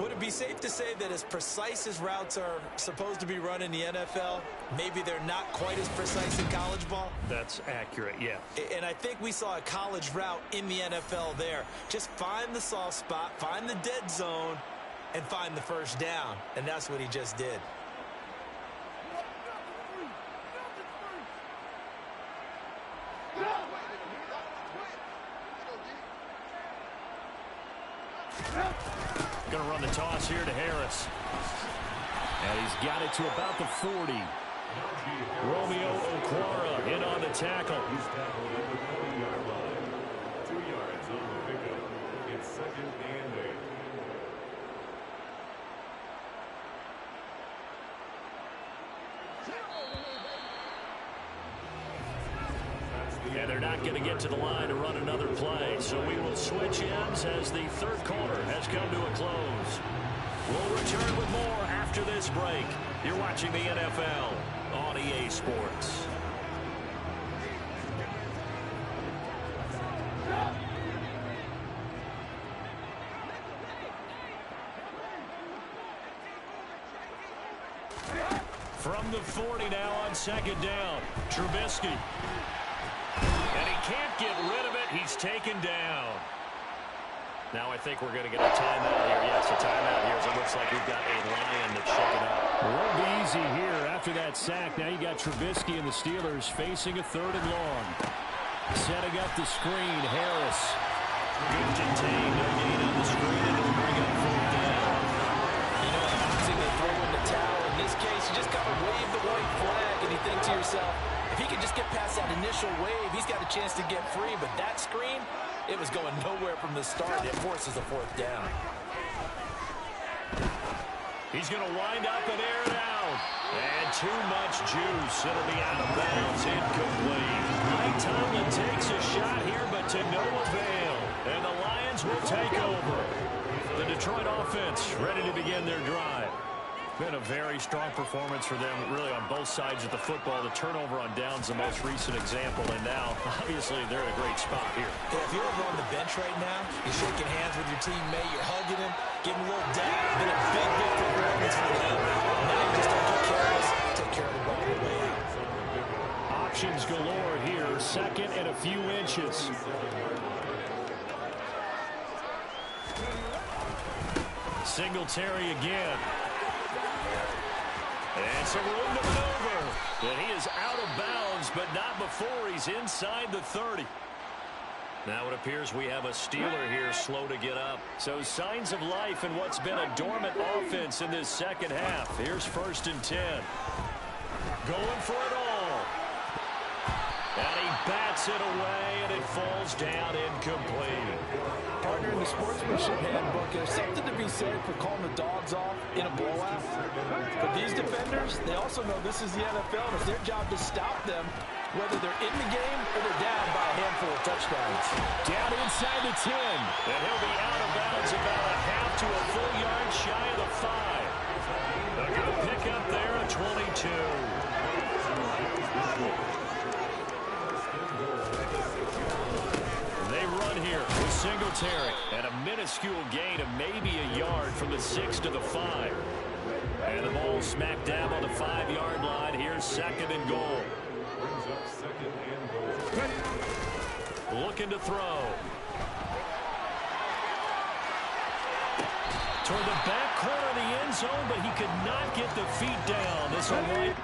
Would it be safe to say that as precise as routes are supposed to be run in the NFL, maybe they're not quite as precise in college ball? That's accurate, yeah. And I think we saw a college route in the NFL there. Just find the soft spot, find the dead zone, and find the first down. And that's what he just did. Going to run the toss here to Harris. And he's got it to about the 40. Romeo Okwara in on the tackle. 2 yards on the pickup. It's 2nd and 8. And they're not going to get to the line to run another play. So we will switch ends as the 3rd quarter has come to a close. We'll return with more after this break. You're watching the NFL on EA Sports. From the 40 now on 2nd down, Trubisky. And he can't get rid of it. He's taken down. Now I think we're going to get a timeout here. Yes, a timeout here. So it looks like we've got a Lion that's shaken up. It won't be easy here after that sack. Now you got Trubisky and the Steelers facing a 3rd and long. Setting up the screen, Harris. Good contain. No gain on the screen. And it'll bring up 4th down. You know, in boxing, they throw in the towel. In this case, you just got to wave the white flag, and you think to yourself, if he can just get past that initial wave, he's got a chance to get free. But that screen, it was going nowhere from the start. It forces a 4th down. He's going to wind up and air it out. And too much juice. It'll be out of bounds. Incomplete. Mike Tomlin takes a shot here, but to no avail. And the Lions will take over. The Detroit offense ready to begin their drive. Been a very strong performance for them, really, on both sides of the football. The turnover on downs, the most recent example, and now, obviously, they're in a great spot here. Yeah, if you're over on the bench right now, you're shaking hands with your teammate, you're hugging him, giving him a little dab. It's been a big performance for them. Now you just don't get careless, take care of the ball on the way out. Options galore here, 2nd and a few inches. Singletary again. And some room to maneuver. And he is out of bounds, but not before he's inside the 30. Now it appears we have a Steeler here slow to get up. So signs of life in what's been a dormant offense in this 2nd half. Here's 1st and 10. Going for it all. And he bats it away, and it falls down incomplete. Partner, in the sportsmanship handbook, there's something to be said for calling the dogs off in a blowout. But these defenders, they also know this is the NFL, and it's their job to stop them, whether they're in the game or they're down by a handful of touchdowns. Down inside the 10. And he'll be out of bounds about a half to a full yard shy of the 5. They're going to pick up there at 22. They run here with Singletary, and a minuscule gain of maybe a yard from the 6 to the 5. And the ball smack dab on the 5-yard line. Here's 2nd and goal. Looking to throw. Toward the back corner of the end zone, but he could not get the feet down. This will wipe.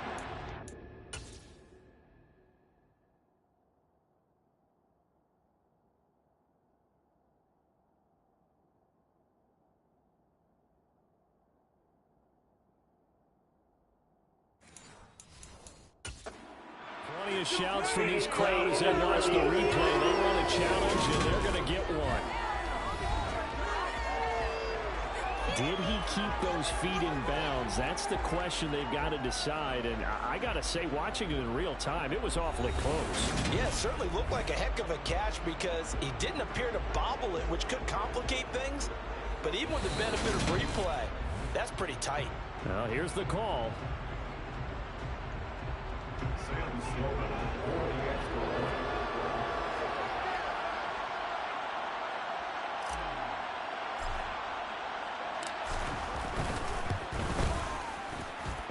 tremendous shouts from these crowd as they watch the replay. They want a challenge, and they're going to get one. Did he keep those feet in bounds? That's the question they've got to decide. And I got to say, watching it in real time, it was awfully close. Yeah, it certainly looked like a heck of a catch because he didn't appear to bobble it, which could complicate things. But even with the benefit of replay, that's pretty tight. Well, here's the call.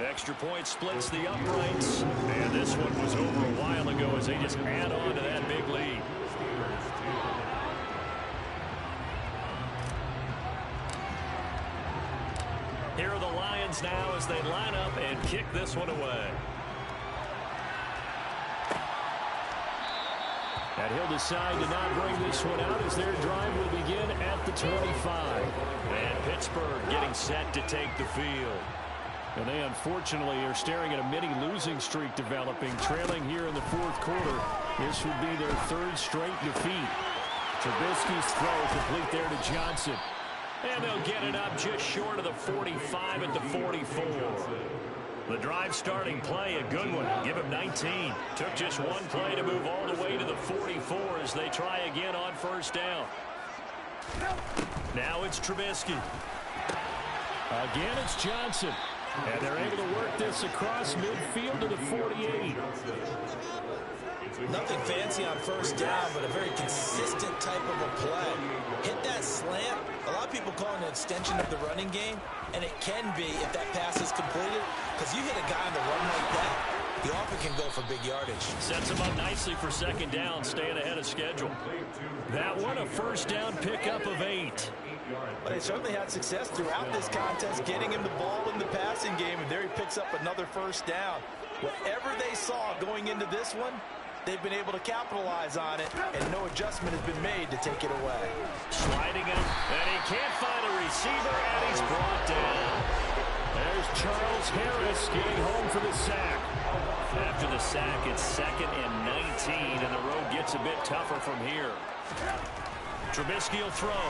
Extra point splits the uprights. And this one was over a while ago as they just add on to that big lead. Here are the Lions now as they line up and kick this one away. And he'll decide to not bring this one out as their drive will begin at the 25. And Pittsburgh getting set to take the field. And they unfortunately are staring at a mini losing streak developing, trailing here in the fourth quarter. This would be their third straight defeat. Trubisky's throw complete there to Johnson. And they'll get it up just short of the 45 at the 44. The drive starting play, a good one. Give him 19. Took just one play to move all the way to the 44 as they try again on first down. Now it's Trubisky. Again, it's Johnson. And they're able to work this across midfield to the 48. Nothing fancy on first down, but a very consistent type of a play. Hit that slant. A lot of people call it an extension of the running game, and it can be if that pass is completed, because you hit a guy on the run like that, he often can go for big yardage. Sets him up nicely for second down, staying ahead of schedule. That one a first down pickup of 8. But they certainly had success throughout this contest, getting him the ball in the passing game, and there he picks up another first down. Whatever they saw going into this one, they've been able to capitalize on it, and no adjustment has been made to take it away. Sliding him, and he can't find a receiver, and he's brought down. There's Charles Harris getting home for the sack. After the sack, it's 2nd and 19, and the road gets a bit tougher from here. Trubisky will throw.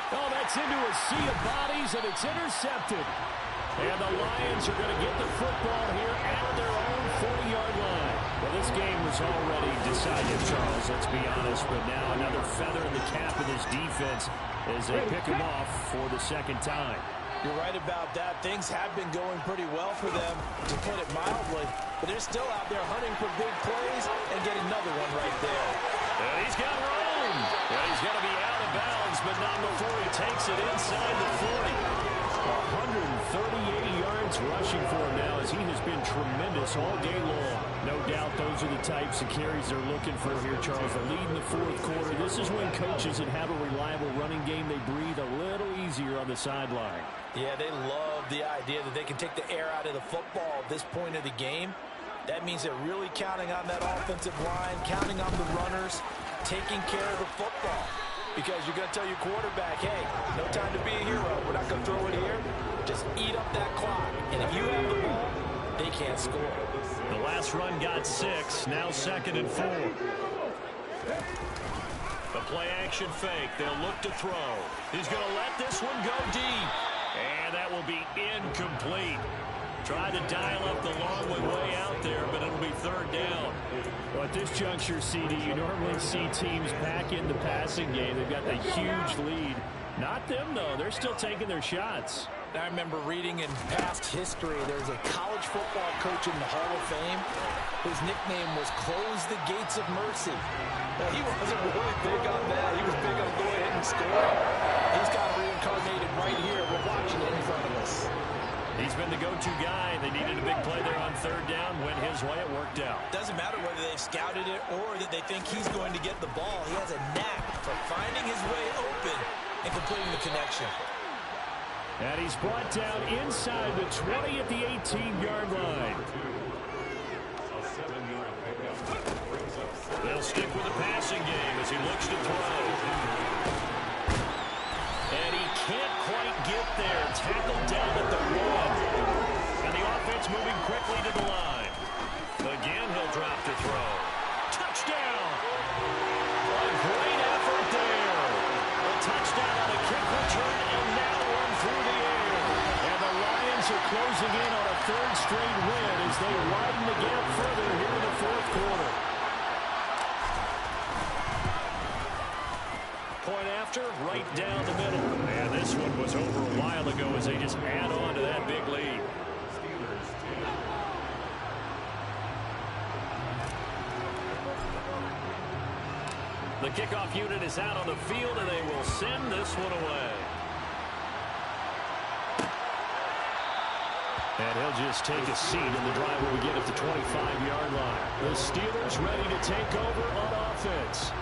Oh, that's into a sea of bodies, and it's intercepted. And the Lions are going to get the football here at their own 40-yard line. Well, this game was already decided, Charles, let's be honest. But now another feather in the cap of this defense as they pick him off for the second time. You're right about that. Things have been going pretty well for them, to put it mildly. But they're still out there hunting for big plays and get another one right there. And he's got room. And he's going to be out of bounds, but not before he takes it inside the 40. 138 yards rushing for him now as he has been tremendous all day long. No doubt those are the types of carries they're looking for here, Charles. The lead in the fourth quarter. This is when coaches that have a reliable running game, they breathe a little easier on the sideline. Yeah, they love the idea that they can take the air out of the football at this point of the game. That means they're really counting on that offensive line, counting on the runners, taking care of the football. Because you're going to tell your quarterback, hey, no time to be a hero. We're not going to throw it here. Just eat up that clock. And if you have the ball, they can't score. The last run got 6. Now 2nd and 4. The play action fake. They'll look to throw. He's going to let this one go deep. And that will be incomplete. Tried to dial up the long one way out there, but it'll be 3rd down. Well, at this juncture, CD, you normally see teams pack in the passing game. They've got the huge lead. Not them, though. They're still taking their shots. I remember reading in past history, there's a college football coach in the Hall of Fame. His nickname was Close the Gates of Mercy. Well, he wasn't really big on that. He was big on go ahead and score. He's got reincarnated right here. We're watching it in front of us. He's been the go-to guy. They needed a big play there on 3rd down. Went his way. It worked out. Doesn't matter whether they've scouted it or that they think he's going to get the ball. He has a knack for finding his way open and completing the connection. And he's brought down inside the 20 at the 18-yard line. They'll stick with the passing game as he looks to throw. And he can't quite get there. Tackled down at the 1. And the offense moving quickly to the line. Again, he'll closing in on a third straight win as they widen the gap further here in the fourth quarter. Point after, right down the middle. And this one was over a while ago as they just add on to that big lead. The kickoff unit is out on the field, and they will send this one away. And he'll just take a seat, and the drive will begin at the 25-yard line. The Steelers ready to take over on offense.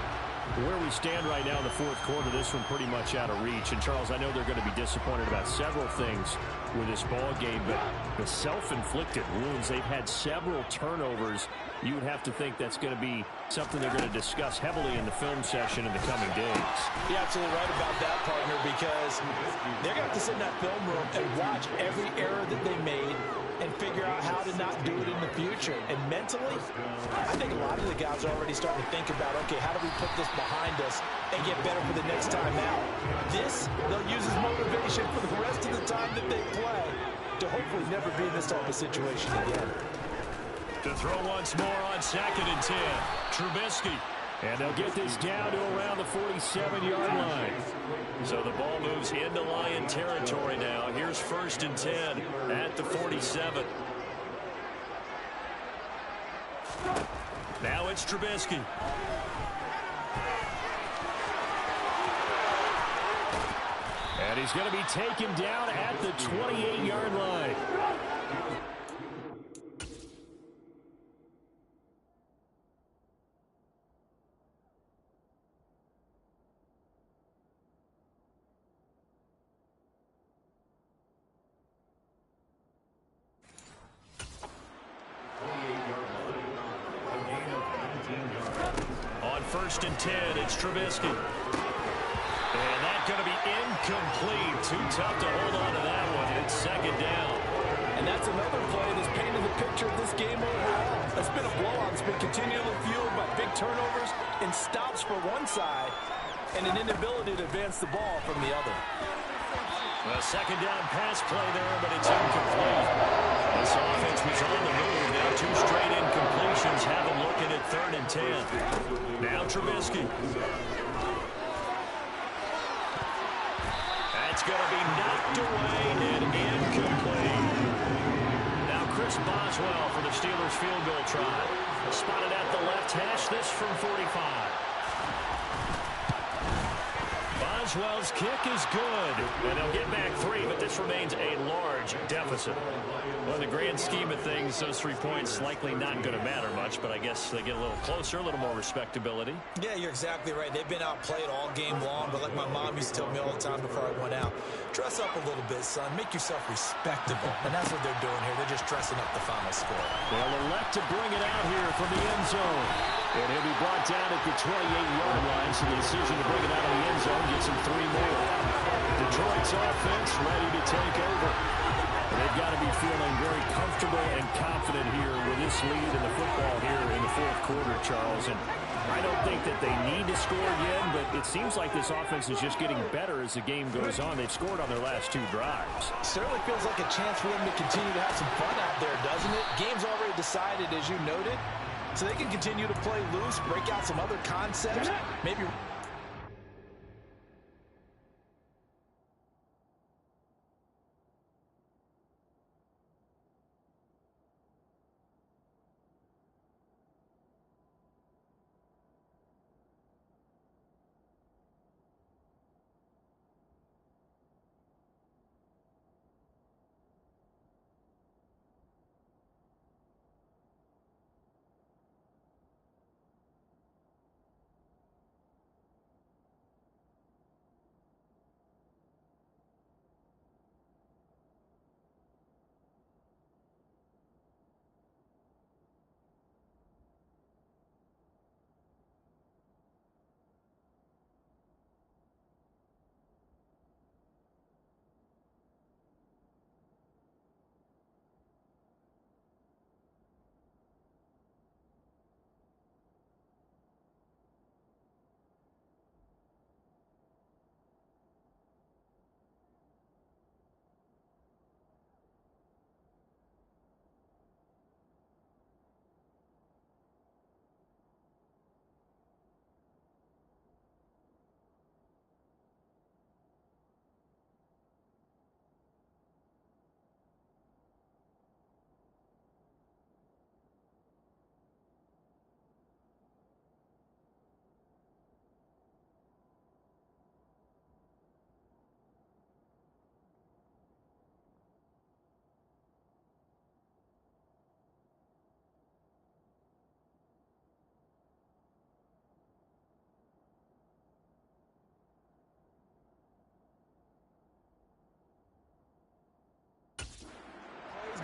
Where we stand right now in the fourth quarter, this one pretty much out of reach. And, Charles, I know they're going to be disappointed about several things with this ball game, but the self-inflicted wounds, they've had several turnovers. You would have to think that's going to be something they're going to discuss heavily in the film session in the coming days. You're absolutely right about that, partner, because they're going to have to sit in that film room and watch every error that they made and figure out how to not do it in the future. And mentally, I think a lot of the guys are already starting to think about, okay, how do we put this behind us and get better for the next time out? This, they'll use as motivation for the rest of the time that they play to hopefully never be in this type of situation again. To throw once more on 2nd and 10. Trubisky. And they'll get this down to around the 47-yard line. So the ball moves into Lion territory now. Here's 1st and 10 at the 47. Now it's Trubisky. And he's going to be taken down at the 28-yard line. On 1st and 10, it's Trubisky. And that's going to be incomplete. Too tough to hold on to that one. It's 2nd down. And that's another play that's painted the picture of this game overall. It's been a blowout. It's been continually fueled by big turnovers and stops for one side and an inability to advance the ball from the other. A 2nd down pass play there, but it's incomplete. This offense was on the move. Now 2 straight incompletions have them looking at 3rd and 10. Now Trubisky. That's going to be knocked away and incomplete. Now Chris Boswell for the Steelers field goal try. Spotted at the left hash, this from 45. Boswell's kick is good, and they'll get back 3, but this remains a large deficit. Well, in the grand scheme of things, those 3 points likely not going to matter much, but I guess they get a little closer, a little more respectability. Yeah, you're exactly right. They've been outplayed all game long, but like my mom used to tell me all the time before I went out, dress up a little bit, son. Make yourself respectable. And that's what they're doing here. They're just dressing up the final score. They'll elect to bring it out here from the end zone. And he'll be brought down at the 28-yard line, so the decision to bring it out of the end zone gets him 3 more. Detroit's offense ready to take over. And they've got to be feeling very comfortable and confident here with this lead in the football here in the fourth quarter, Charles. And I don't think that they need to score again, but it seems like this offense is just getting better as the game goes on. They've scored on their last 2 drives. Certainly feels like a chance for them to continue to have some fun out there, doesn't it? Game's already decided, as you noted. So they can continue to play loose, break out some other concepts, maybe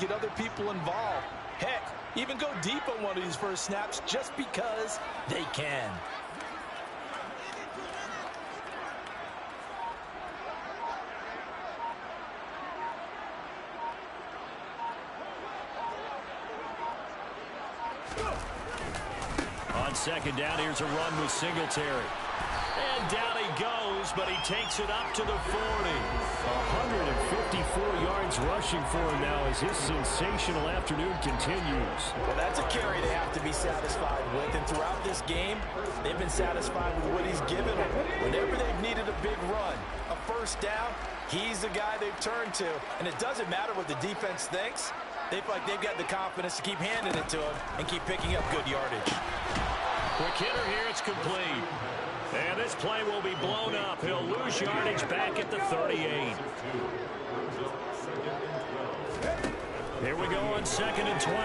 get other people involved. Heck, even go deep on one of these first snaps just because they can. On second down, here's a run with Singletary. And down he goes, but he takes it up to the 40. 154 yards rushing for him now as his sensational afternoon continues. Well, that's a carry they have to be satisfied with. And throughout this game, they've been satisfied with what he's given them. Whenever they've needed a big run, a first down, he's the guy they've turned to. And it doesn't matter what the defense thinks. They feel like they've got the confidence to keep handing it to him and keep picking up good yardage. Quick hitter here, it's complete. And this play will be blown up. He'll lose yardage back at the 38. Here we go on 2nd and 12.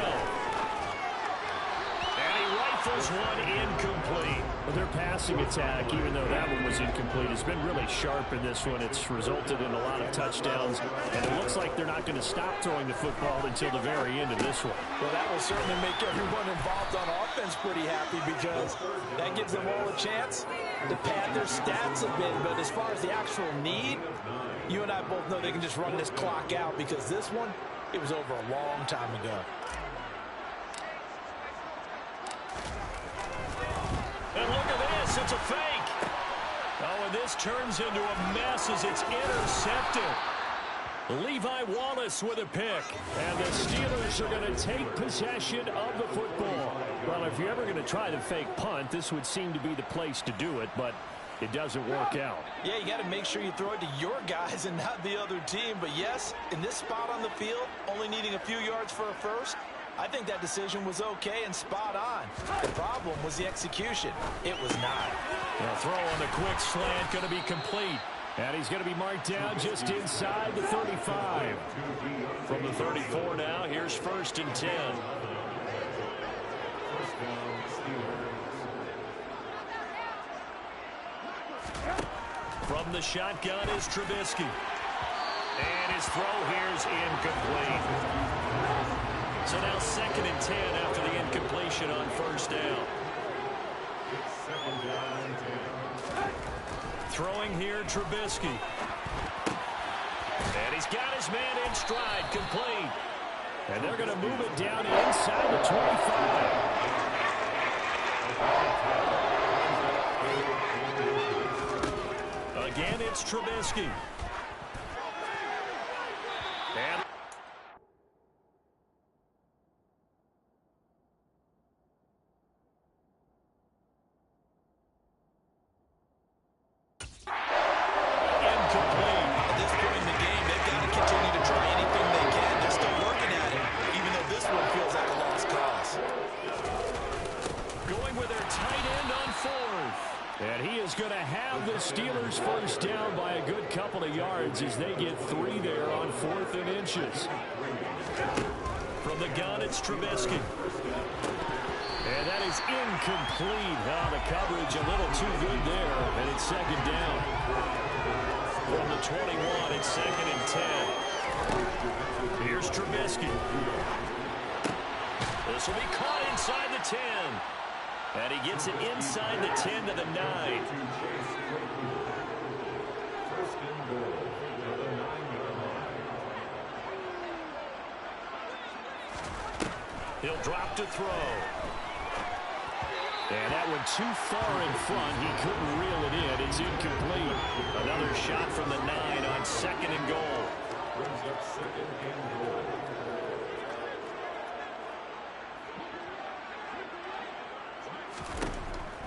And he rifles one incomplete. Well, their passing attack, even though that one was incomplete, has been really sharp in this one. It's resulted in a lot of touchdowns, and it looks like they're not going to stop throwing the football until the very end of this one. Well, that will certainly make everyone involved on offense pretty happy because that gives them all a chance to pad their stats a bit. But as far as the actual need, you and I both know they can just run this clock out because this one, it was over a long time ago. And look at this, it's a fake. Oh, and this turns into a mess as it's intercepted. Levi Wallace with a pick. And the Steelers are going to take possession of the football. Well, if you're ever going to try the fake punt, this would seem to be the place to do it, but it doesn't work out. Yeah, you got to make sure you throw it to your guys and not the other team. But yes, in this spot on the field, only needing a few yards for a first, I think that decision was okay and spot on. The problem was the execution. It was not. The throw on the quick slant going to be complete. And he's going to be marked down just inside the 35. From the 34 now, here's 1st and 10. From the shotgun is Trubisky. And his throw here is incomplete. So now 2nd and 10 after the incompletion on 1st down. Throwing here, Trubisky. And he's got his man in stride, complete. And they're going to move it down inside the 25. Again, it's Trubisky. And Steelers first down by a good couple of yards as they get 3 there on 4th and inches. From the gun, it's Trubisky. And that is incomplete. Oh, the coverage a little too good there, and it's 2nd down. From the 21, it's 2nd and 10. Here's Trubisky. This will be caught inside the 10. And he gets it inside the 10 to the 9. He'll drop to throw. And that one too far in front. He couldn't reel it in. It's incomplete. Another shot from the 9 on 2nd and goal. Brings up 2nd and goal.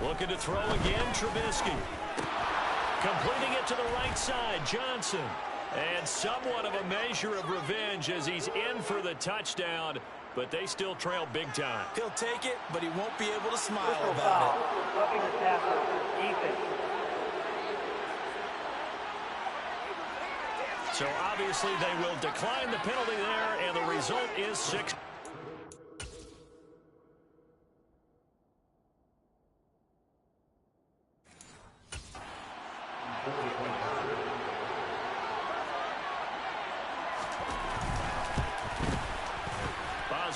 Looking to throw again, Trubisky. Completing it to the right side, Johnson. And somewhat of a measure of revenge as he's in for the touchdown, but they still trail big time. He'll take it, but he won't be able to smile Personal about foul. it. Roughing the tackle, defense. So obviously they will decline the penalty there, and the result is 6.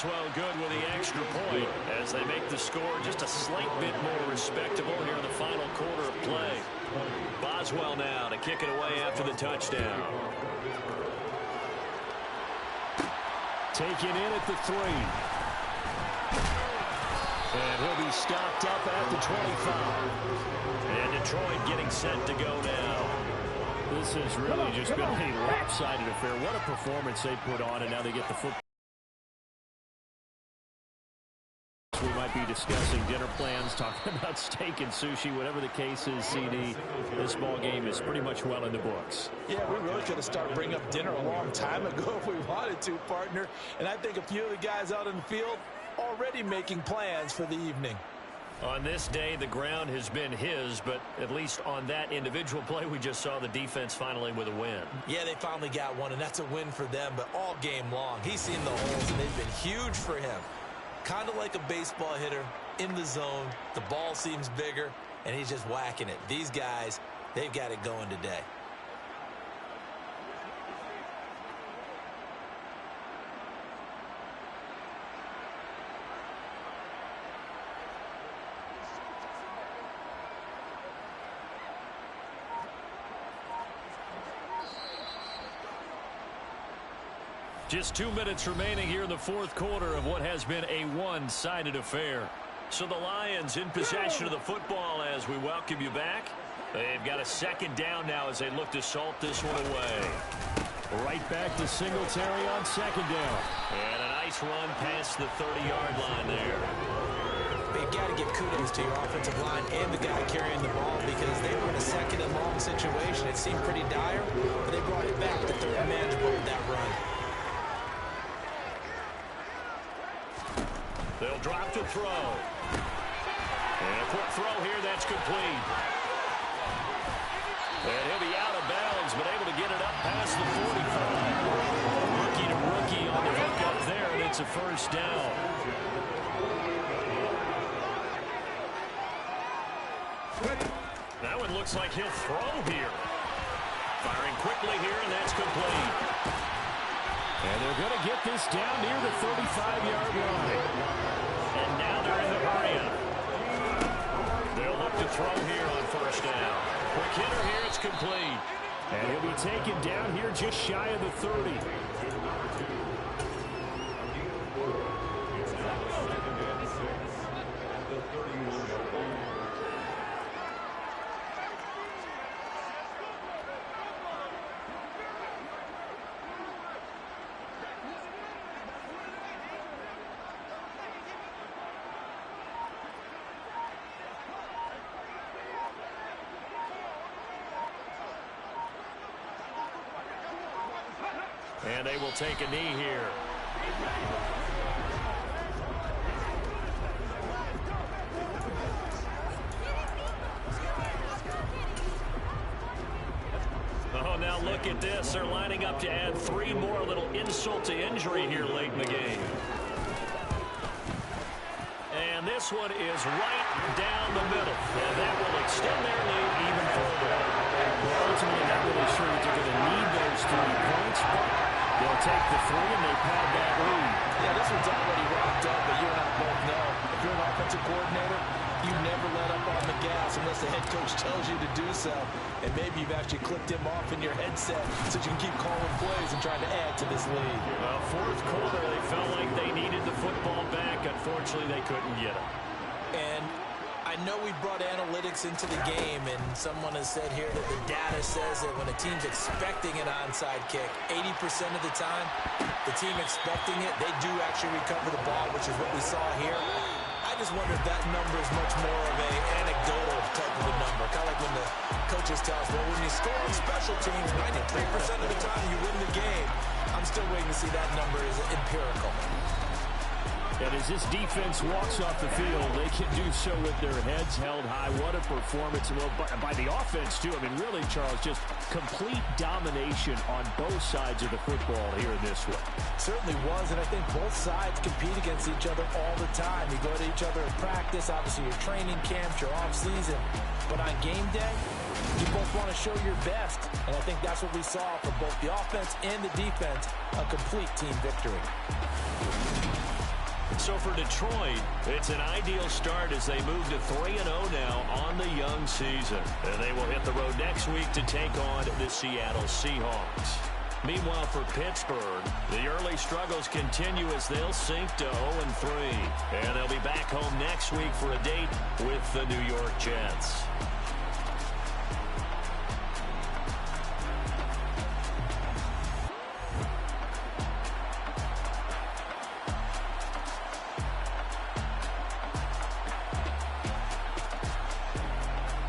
Boswell good with the extra point as they make the score just a slight bit more respectable here in the final quarter of play. Boswell now to kick it away after the touchdown. Taken in at the 3. And he'll be stopped up at the 25. And Detroit getting set to go now. This has really just been a lopsided affair. What a performance they put on, and now they get the football. We might be discussing dinner plans, talking about steak and sushi, whatever the case is, CD. This ball game is pretty much well in the books. Yeah, we really could have started bringing up dinner a long time ago if we wanted to, partner. And I think a few of the guys out in the field already making plans for the evening. On this day, the ground has been his, but at least on that individual play, we just saw the defense finally with a win. Yeah, they finally got one, and that's a win for them, but all game long, he's seen the holes, and they've been huge for him. Kind of like a baseball hitter in the zone. The ball seems bigger, and he's just whacking it. These guys, they've got it going today. Just 2 minutes remaining here in the fourth quarter of what has been a one-sided affair. So the Lions in possession of the football as we welcome you back. They've got a second down now as they look to salt this one away. Right back to Singletary on second down. And a nice run past the 30-yard line there. They've got to give kudos to your offensive line and the guy carrying the ball because they were in a second and long situation. It seemed pretty dire, but they brought it back to third and manageable with that run. They'll drop to throw. And a quick throw here, that's complete. And he'll be out of bounds, but able to get it up past the 45. Rookie to rookie on the hook up there, and it's a first down. That one looks like he'll throw here. Firing quickly here, and that's complete. And they're going to get this down near the 35-yard line. And now they're in the area. They'll look to throw here on first down. Quick hitter here, it's complete. And he'll be taken down here just shy of the 30. And they will take a knee here. Oh, now look at this. They're lining up to add 3 more, a little insult to injury here late in the game. And this one is right down the middle. And that will extend their lead even further. Well, ultimately, not really sure that they're going to need those 3 points, but they'll take the 3 and they pad that lead. Yeah, this one's already wrapped up, but you and I both know if you're an offensive coordinator, you never let up on the gas unless the head coach tells you to do so. And maybe you've actually clicked him off in your headset so you can keep calling plays and trying to add to this lead. Well, fourth quarter, they felt like they needed the football back. Unfortunately, they couldn't get it. And I know we brought analytics into the game, and someone has said here that the data says that when a team's expecting an onside kick, 80% of the time, the team expecting it, they do actually recover the ball, which is what we saw here. I just wonder if that number is much more of an anecdotal type of a number. Kind of like when the coaches tell us, well, when you score on special teams, 93% of the time you win the game. I'm still waiting to see that number is empirical. And as this defense walks off the field, they can do so with their heads held high. What a performance by the offense, too. I mean, really, Charles, just complete domination on both sides of the football here in this one. Certainly was, and I think both sides compete against each other all the time. You go to each other in practice, obviously your training camps, your off-season. But on game day, you both want to show your best. And I think that's what we saw from both the offense and the defense, a complete team victory. So for Detroit, it's an ideal start as they move to 3-0 now on the young season. And they will hit the road next week to take on the Seattle Seahawks. Meanwhile, for Pittsburgh, the early struggles continue as they'll sink to 0-3. And they'll be back home next week for a date with the New York Jets.